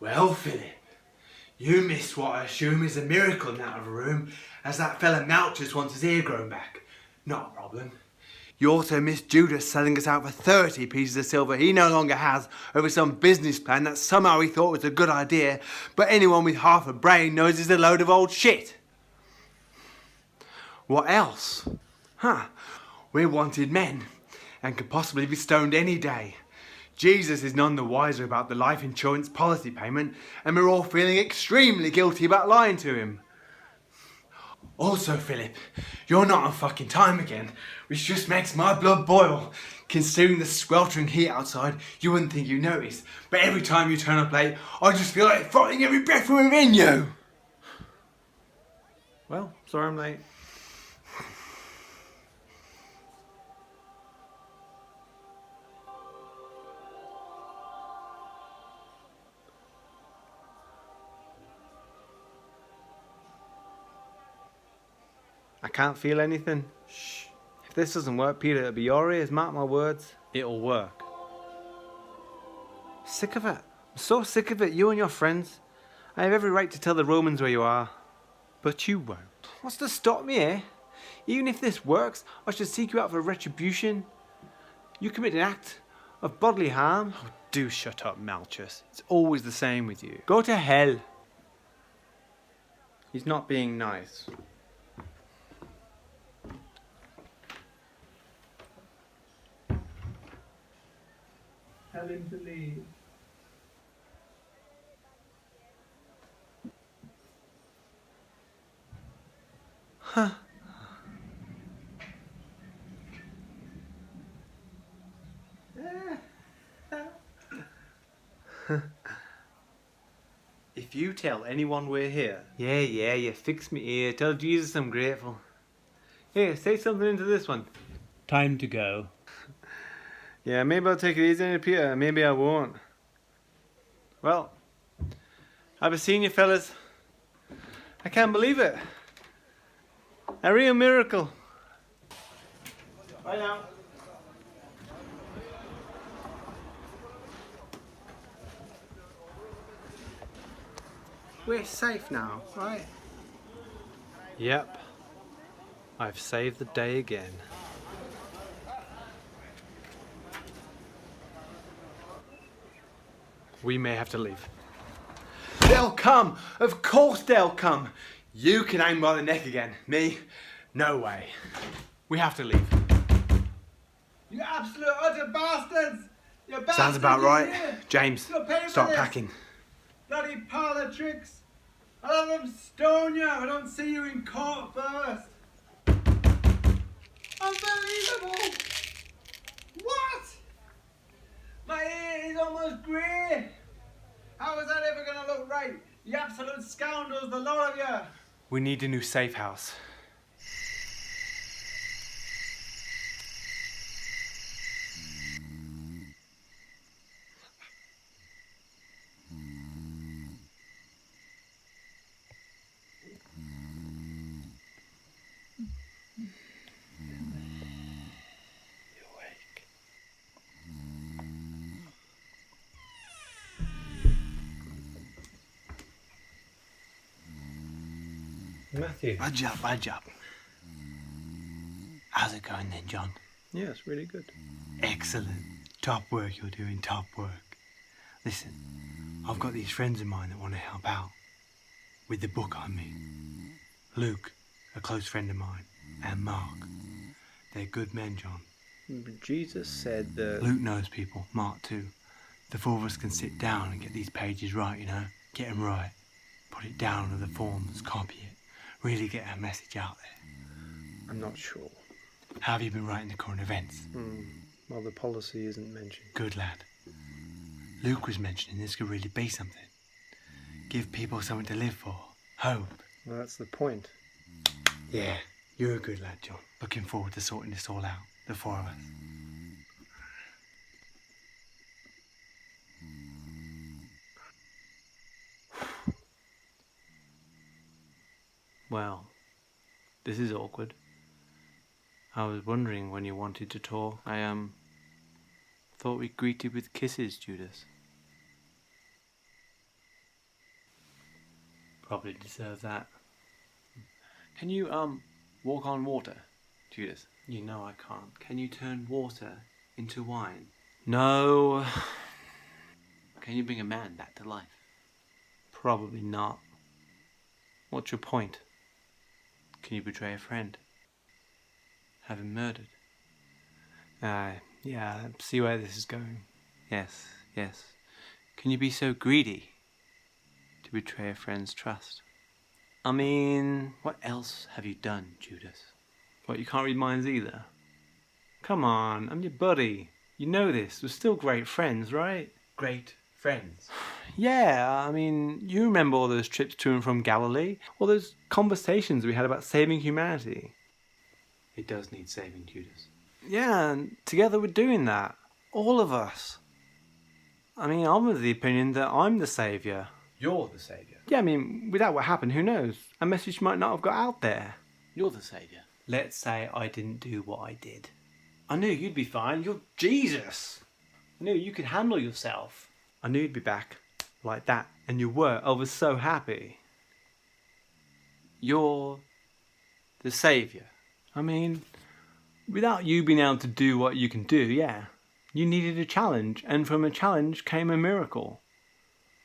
Well, Philip, you missed what I assume is a miracle in that other room, as that fella Malchus wants his ear grown back. Not a problem. You also missed Judas selling us out for 30 pieces of silver he no longer has over some business plan that somehow he thought was a good idea, but anyone with half a brain knows is a load of old shit. What else? We're wanted men, and could possibly be stoned any day. Jesus is none the wiser about the life insurance policy payment, and we're all feeling extremely guilty about lying to him. Also, Philip, you're not on fucking time again, which just makes my blood boil. Considering the sweltering heat outside, you wouldn't think you noticed, but every time you turn up late, I just feel like fighting every breath from within you. Well, sorry I'm late. I can't feel anything. Shh. If this doesn't work, Peter, it'll be your ears, mark my words. It'll work. Sick of it. I'm so sick of it, you and your friends. I have every right to tell the Romans where you are. But you won't. What's to stop me, eh? Even if this works, I should seek you out for retribution. You commit an act of bodily harm. Oh, do shut up, Malchus. It's always the same with you. Go to hell. He's not being nice. Tell him to leave. Huh. If you tell anyone we're here, yeah, you fix me ear, tell Jesus I'm grateful. Here, say something into this one. Time to go. Yeah, maybe I'll take it easy on you, Peter, maybe I won't. Well, I've been seeing you fellas. I can't believe it. A real miracle. Bye now. We're safe now, right? Yep. I've saved the day again. We may have to leave. They'll come! Of course they'll come! You can aim by the neck again. Me? No way. We have to leave. You absolute utter bastards! You bastards! Sounds about you right. hear? James, You're paying for start this. packing. Bloody parlour tricks! I'll have them stone you if I don't see you in court first! Unbelievable! What? My ear is almost grey! How is that ever going to look right? You absolute scoundrels, the lot of you! We need a new safe house. Matthew. Badge up. How's it going then, John? Yeah, it's really good. Excellent. Top work you're doing, top work. Listen, I've got these friends of mine that want to help out. With the book, I mean. Luke, a close friend of mine, and Mark. They're good men, John. Jesus said that... Luke knows people, Mark too. The four of us can sit down and get these pages right, you know? Get them right. Put it down on the forms, copy it. Really get our message out there. I'm not sure. How have you been writing the current events? Well, the policy isn't mentioned. Good lad. Luke was mentioning this could really be something. Give people something to live for. Hope. Well, that's the point. Yeah, you're a good lad, John. Looking forward to sorting this all out. The four of us. Well, this is awkward. I was wondering when you wanted to talk. I thought we greeted with kisses, Judas. Probably deserve that. Can you walk on water, Judas? You know I can't. Can you turn water into wine? No. Can you bring a man back to life? Probably not. What's your point? Can you betray a friend? Have him murdered? Yeah, I see where this is going. Yes. Can you be so greedy to betray a friend's trust? I mean, what else have you done, Judas? What, you can't read minds either? Come on, I'm your buddy. You know this. We're still great friends, right? Great friends. Yeah, I mean, you remember all those trips to and from Galilee? All those conversations we had about saving humanity? It does need saving, Judas. Yeah, and together we're doing that. All of us. I mean, I'm of the opinion that I'm the saviour. You're the saviour. Yeah, I mean, without what happened, who knows? A message might not have got out there. You're the saviour. Let's say I didn't do what I did. I knew you'd be fine. You're Jesus. I knew you could handle yourself. I knew you'd be back like that. And you were. I was so happy. You're the saviour. I mean, without you being able to do what you can do, yeah. You needed a challenge. And from a challenge came a miracle.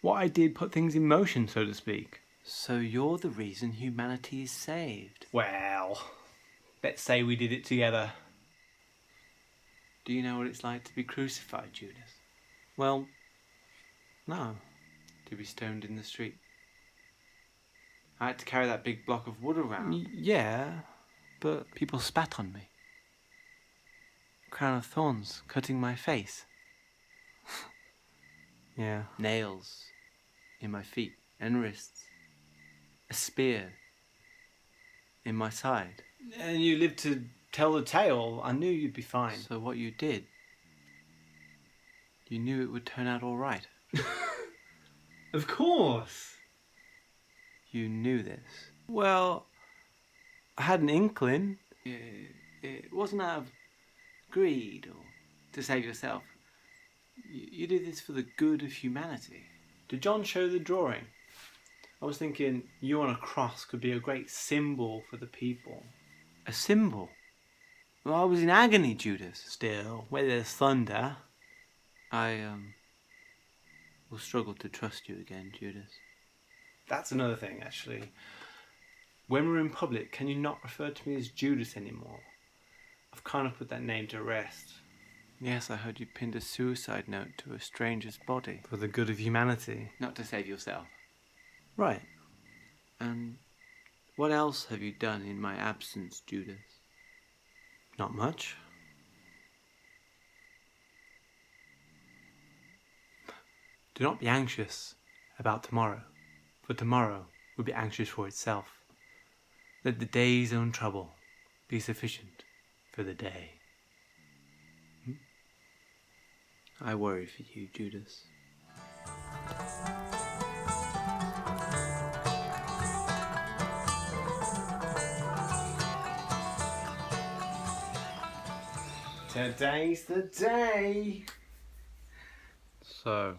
What I did put things in motion, so to speak. So you're the reason humanity is saved. Well, let's say we did it together. Do you know what it's like to be crucified, Judas? Well, no. To be stoned in the street? I had to carry that big block of wood around. Yeah, but People spat on me. Crown of thorns cutting my face. yeah. Nails in my feet and wrists. A spear in my side. And you lived to tell the tale. I knew you'd be fine. So what you did, you knew it would turn out all right. Of course. You knew this. Well, I had an inkling. It wasn't out of greed or to save yourself. You did this for the good of humanity. Did John show the drawing? I was thinking you on a cross could be a great symbol for the people. A symbol? Well, I was in agony, Judas. Still, where there's thunder. I will struggle to trust you again, Judas. That's another thing, actually. When we're in public, can you not refer to me as Judas anymore? I've kind of put that name to rest. Yes, I heard you pinned a suicide note to a stranger's body. For the good of humanity. Not to save yourself. Right. And what else have you done in my absence, Judas? Not much. Do not be anxious about tomorrow, for tomorrow will be anxious for itself. Let the day's own trouble be sufficient for the day. I worry for you, Judas. Today's the day. So,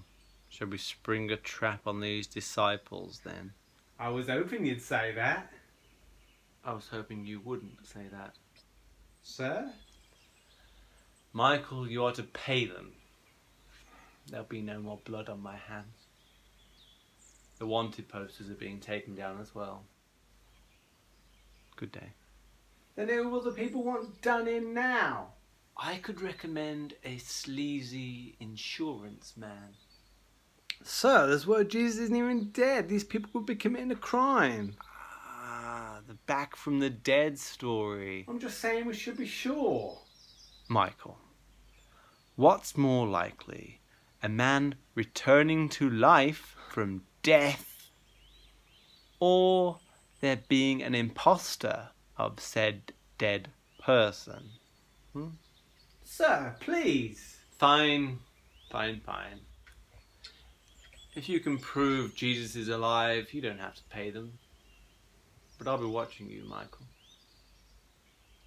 shall we spring a trap on these disciples then? I was hoping you'd say that. I was hoping you wouldn't say that. Sir? Michael, you are to pay them. There'll be no more blood on my hands. The wanted posters are being taken down as well. Good day. Then who will the people want done in now? I could recommend a sleazy insurance man. Sir, this word Jesus isn't even dead. These people would be committing a crime. Ah, the back from the dead story. I'm just saying we should be sure. Michael, what's more likely? A man returning to life from death, or there being an imposter of said dead person. Sir, please. Fine. If you can prove Jesus is alive, you don't have to pay them. But I'll be watching you, Michael.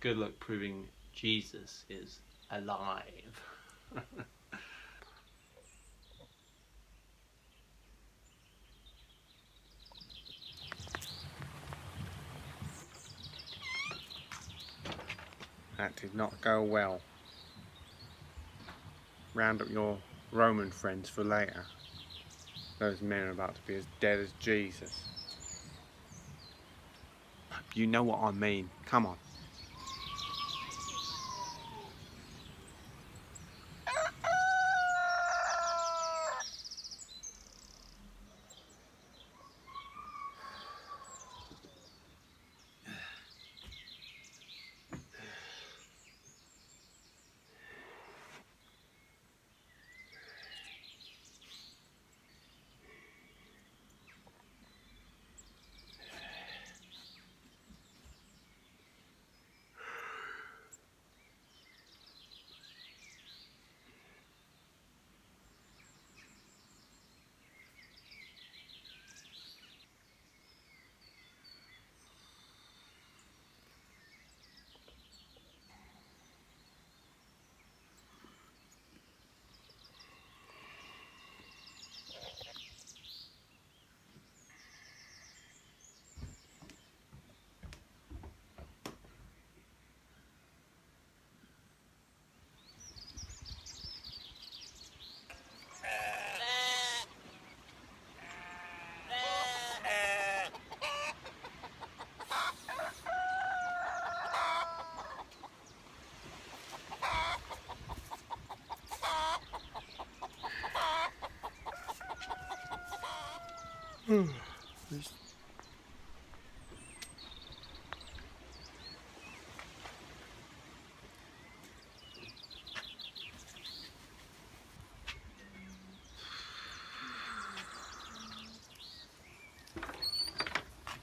Good luck proving Jesus is alive. That did not go well. Round up your Roman friends for later. Those men are about to be as dead as Jesus. You know what I mean. Come on.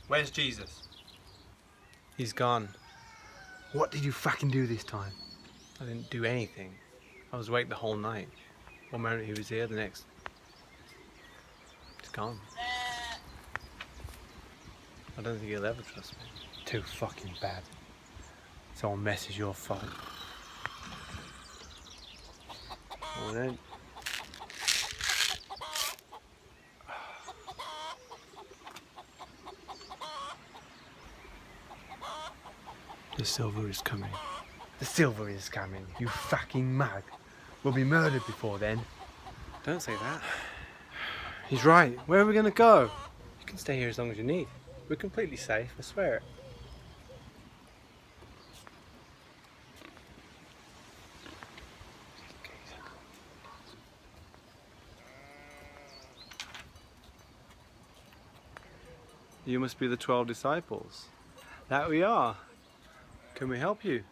Where's Jesus? He's gone. What did you fucking do this time? I didn't do anything. I was awake the whole night. One moment he was here, the next he's gone. I don't think he'll ever trust me. Too fucking bad. Someone messes your fault. Well, then. The silver is coming. The silver is coming, you fucking mug. We'll be murdered before then. Don't say that. He's right. Where are we going to go? You can stay here as long as you need. We're completely safe, I swear it. You must be the 12 disciples. That we are. Can we help you?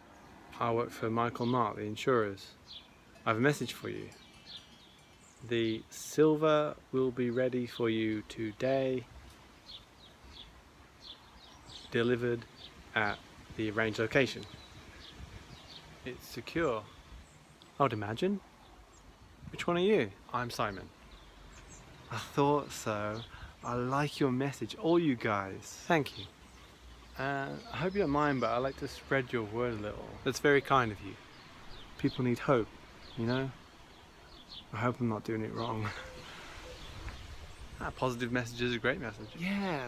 I work for Michael Mark, the insurers. I have a message for you. The silver will be ready for you today. Delivered at the arranged location. It's secure. I would imagine. Which one are you? I'm Simon. I thought so. I like your message, all you guys. Thank you. I hope you don't mind, but I like to spread your word a little. That's very kind of you. People need hope, you know? I hope I'm not doing it wrong. A positive message is a great message. Yeah,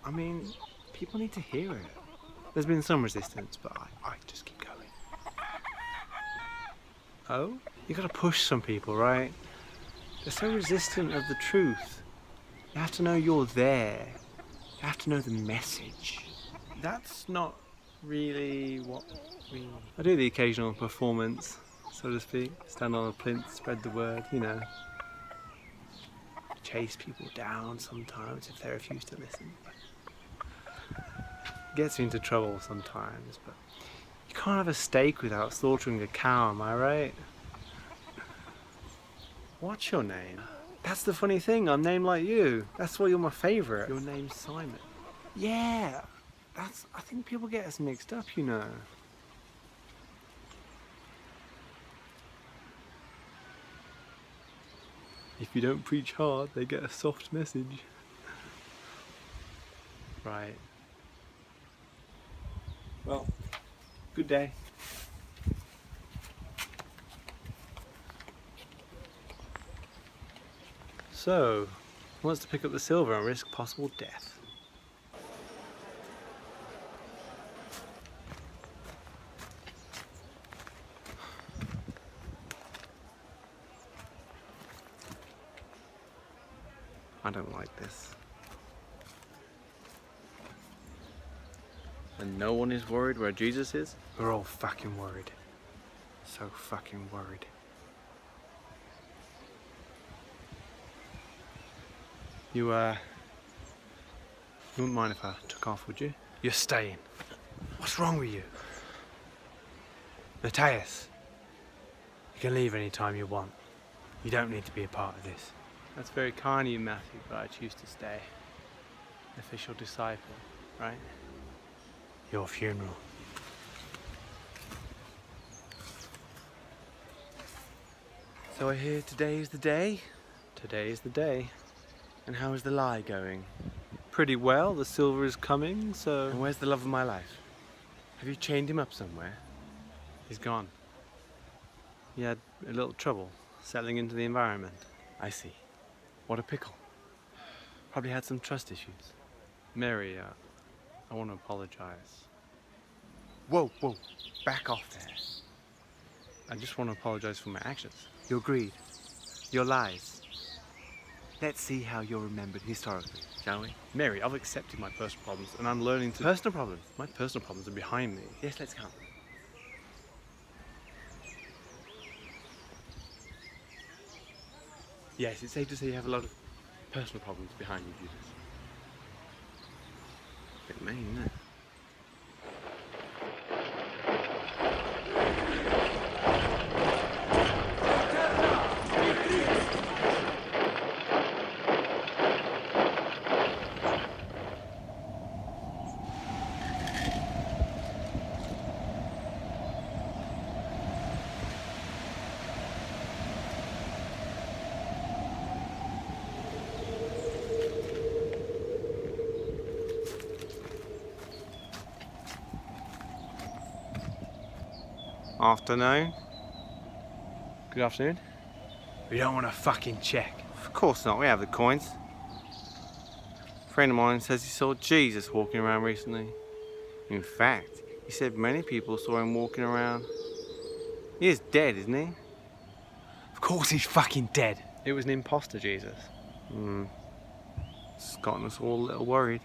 I mean, people need to hear it. There's been some resistance, but I just keep going. Oh? You gotta push some people, right? They're so resistant of the truth. You have to know you're there. You have to know the message. That's not really what we... I do the occasional performance, so to speak. Stand on a plinth, spread the word, you know. Chase people down sometimes if they refuse to listen. Gets me into trouble sometimes, but you can't have a steak without slaughtering a cow, am I right? What's your name? That's the funny thing, I'm named like you. That's why you're my favourite. Your name's Simon. Yeah, I think people get us mixed up, you know. If you don't preach hard, they get a soft message. Right. Well, good day. So, who wants to pick up the silver and risk possible death? I don't like this. And no one is worried where Jesus is? We're all fucking worried. So fucking worried. You wouldn't mind if I took off, would you? You're staying. What's wrong with you? Matthias, you can leave any time you want. You don't need to be a part of this. That's very kind of you, Matthew, but I choose to stay. Official disciple, right? Your funeral. So I hear today is the day? Today is the day. And how is the lie going? Pretty well, the silver is coming, so... And where's the love of my life? Have you chained him up somewhere? He's gone. He had a little trouble settling into the environment. I see. What a pickle. Probably had some trust issues. Mary, I want to apologize. Whoa, back off there. I just want to apologize for my actions. Your greed, your lies. Let's see how you're remembered historically, shall we? Mary, I've accepted my personal problems and I'm learning to... Personal problems? My personal problems are behind me. Yes, let's count them. Yes, it's safe to say you have a lot of personal problems behind you, Judas. Bit mean, isn't it? Afternoon. Good afternoon. We don't want to fucking check. Of course not, we have the coins. A friend of mine says he saw Jesus walking around recently. In fact, he said many people saw him walking around. He is dead, isn't he? Of course he's fucking dead. It was an imposter, Jesus. It's gotten us all a little worried.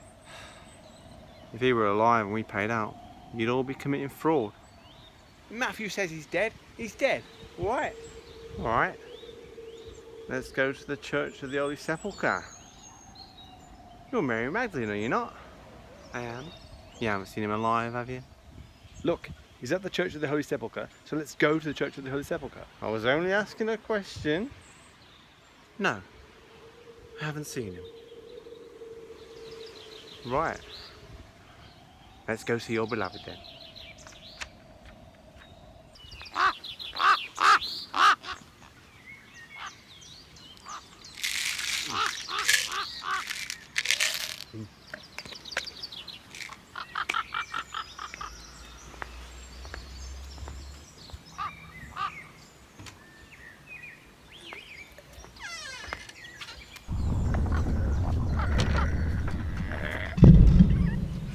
If he were alive and we paid out, you'd all be committing fraud. Matthew says he's dead. He's dead. What? Alright. Let's go to the Church of the Holy Sepulchre. You're Mary Magdalene, are you not? I am. You haven't seen him alive, have you? Look, he's at the Church of the Holy Sepulchre, so let's go to the Church of the Holy Sepulchre. I was only asking a question. No, I haven't seen him. Right. Let's go see your beloved then.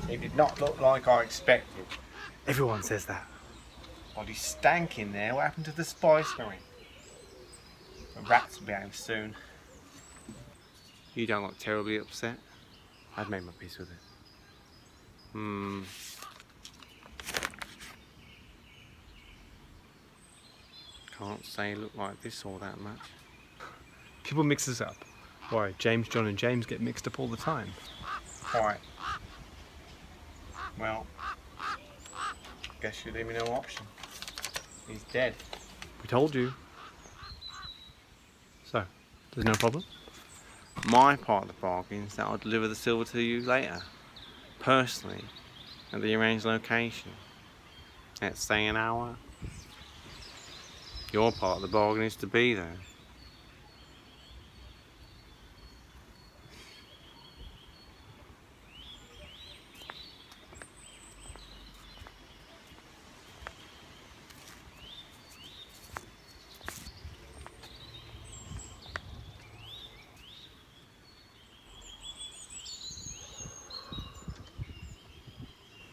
It did not look like I expected. Everyone says that. Body stank in there. What happened to the spice going? The rats will be out soon. You don't look terribly upset. I've made my peace with it. Can't say look like this or that much. People mix us up. Why, James, John and James get mixed up all the time. Right. Well, guess you leave me no option. He's dead. We told you. So, there's no problem? My part of the bargain is that I'll deliver the silver to you later. personally at the arranged location. Let's say an hour. Your part of the bargain is to be there.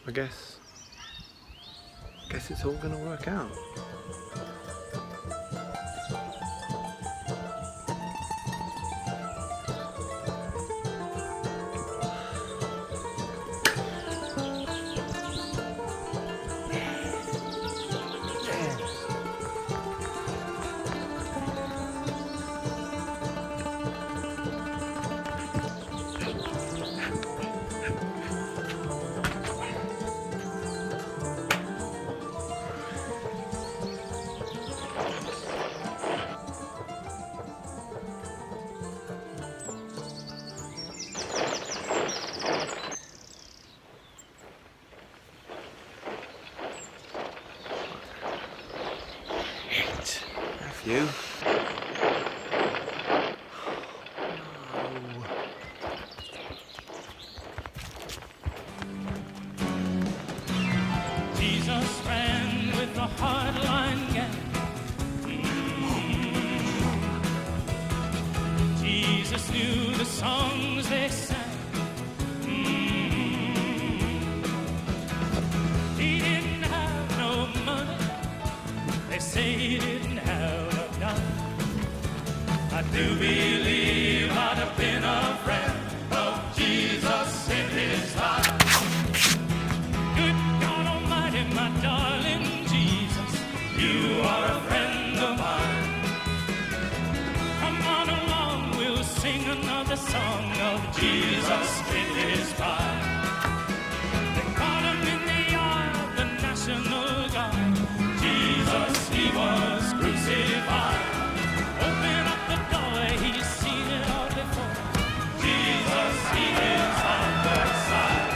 I guess it's all gonna work out. You? Jesus ran with a hardline gang. Jesus knew the songs they sang. He didn't have no money. They say he didn't have a gun. I do believe I'd have been a friend of Jesus in his life. Good God Almighty, my darling Jesus, you are a friend of mine. Come on along, we'll sing another song of Jesus in his pride. They caught him in the eye of the National Guard. Jesus, he was crucified. Open up the door, he's seen it all before. Jesus, he is on the side.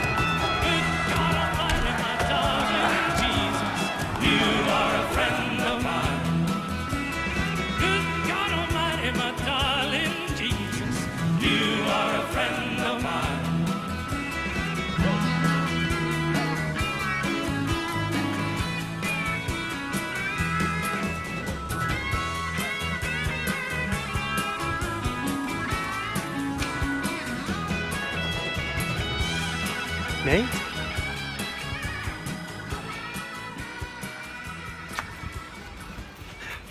Good God Almighty, my darling Jesus, you are a friend of mine. Good God Almighty, my darling Jesus, you are a friend of mine. Nate?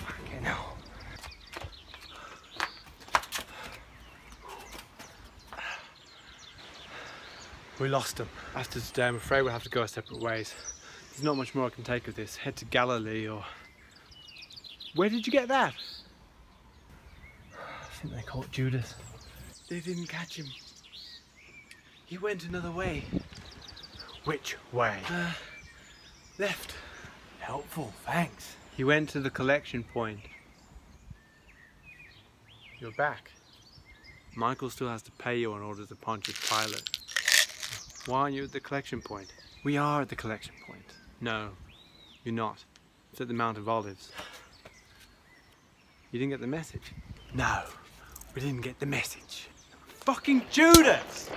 Fucking hell. We lost him. After today, I'm afraid we'll have to go our separate ways. There's not much more I can take of this. Head to Galilee or... Where did you get that? I think they caught Judas. They didn't catch him. He went another way. Which way? Left. Helpful, thanks. He went to the collection point. You're back. Michael still has to pay you on orders of Pontius Pilate. Why aren't you at the collection point? We are at the collection point. No, you're not. It's at the Mount of Olives. You didn't get the message? No, we didn't get the message. Fucking Judas!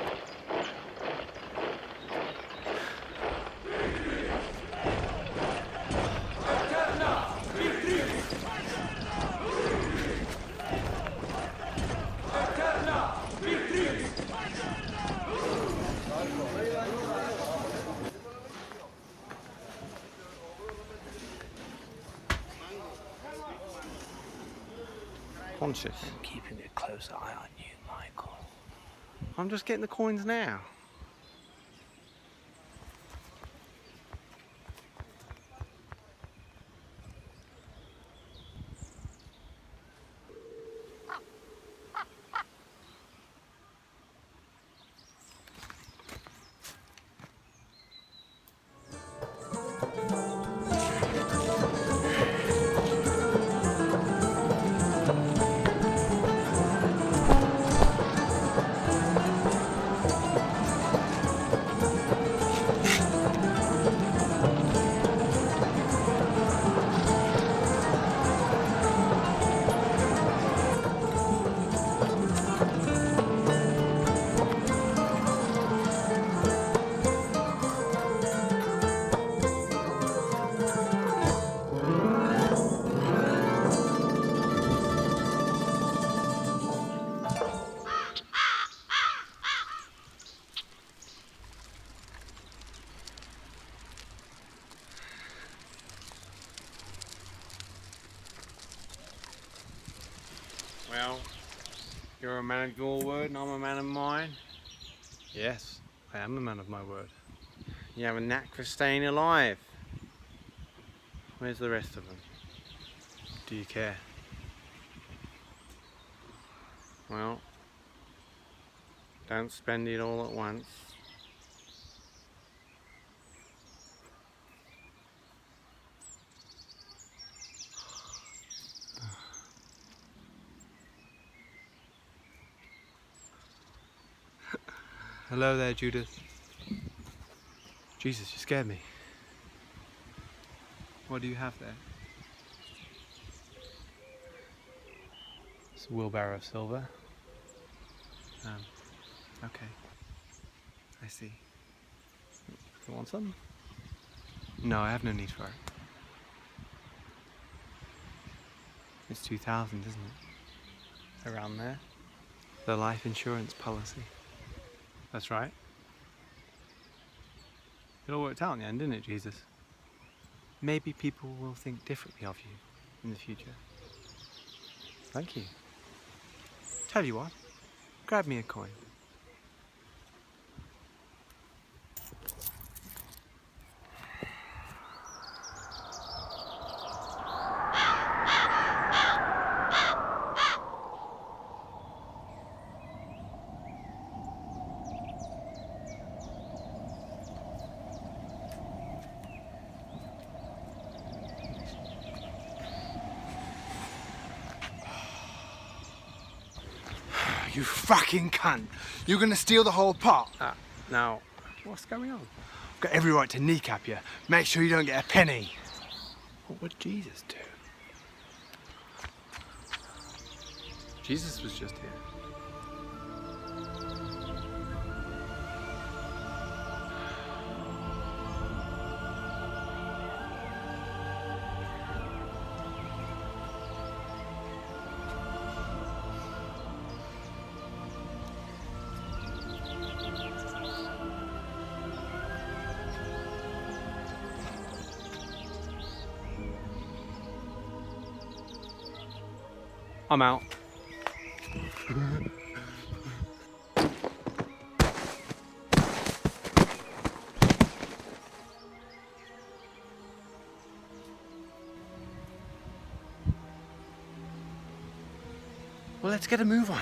Pontius. I'm keeping a close eye on you, Michael. I'm just getting the coins now. Well, you're a man of your word and I'm a man of mine. Yes, I am a man of my word. You have a knack for staying alive. Where's the rest of them? Do you care? Well, don't spend it all at once. Hello there, Judith. Jesus, you scared me. What do you have there? It's a wheelbarrow of silver. Okay. I see. You want some? No, I have no need for it. It's 2,000, isn't it? Around there. The life insurance policy. That's right. It all worked out in the end, didn't it, Jesus? Maybe people will think differently of you in the future. Thank you. Tell you what, grab me a coin. You fucking cunt! You're gonna steal the whole pot? Now, what's going on? I've got every right to kneecap you. Make sure you don't get a penny. What would Jesus do? Jesus was just here. I'm out. Well, let's get a move on.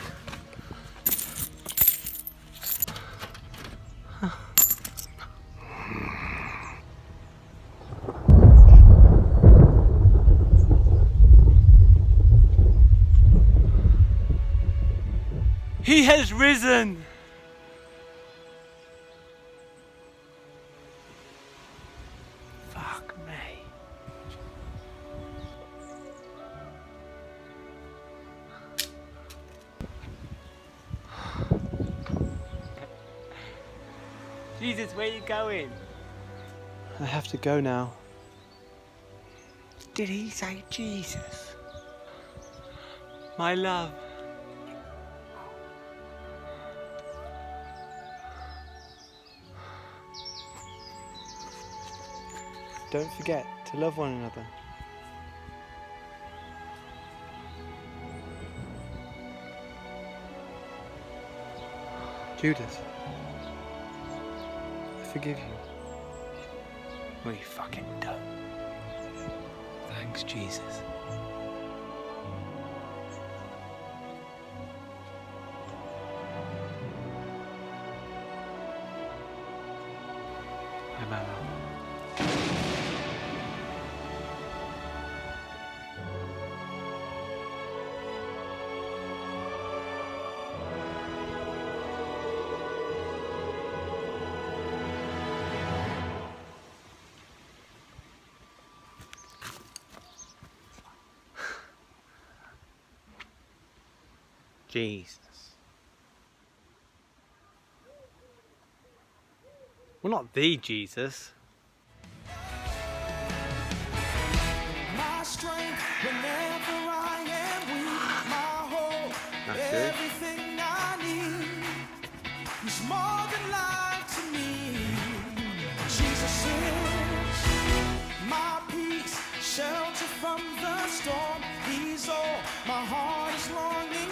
He has risen! Fuck me. Jesus, where are you going? I have to go now. Did he say Jesus? My love. Don't forget to love one another. Judith, I forgive you. We fucking don't. Thanks, Jesus. I'm out. Jesus. Well, not the Jesus. My strength whenever I am weak, my hope, That's good. everything I need. He's more than life to me. Jesus is my peace, shelter from the storm. He's all my heart is longing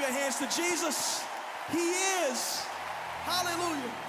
your hands to Jesus. He is. Hallelujah.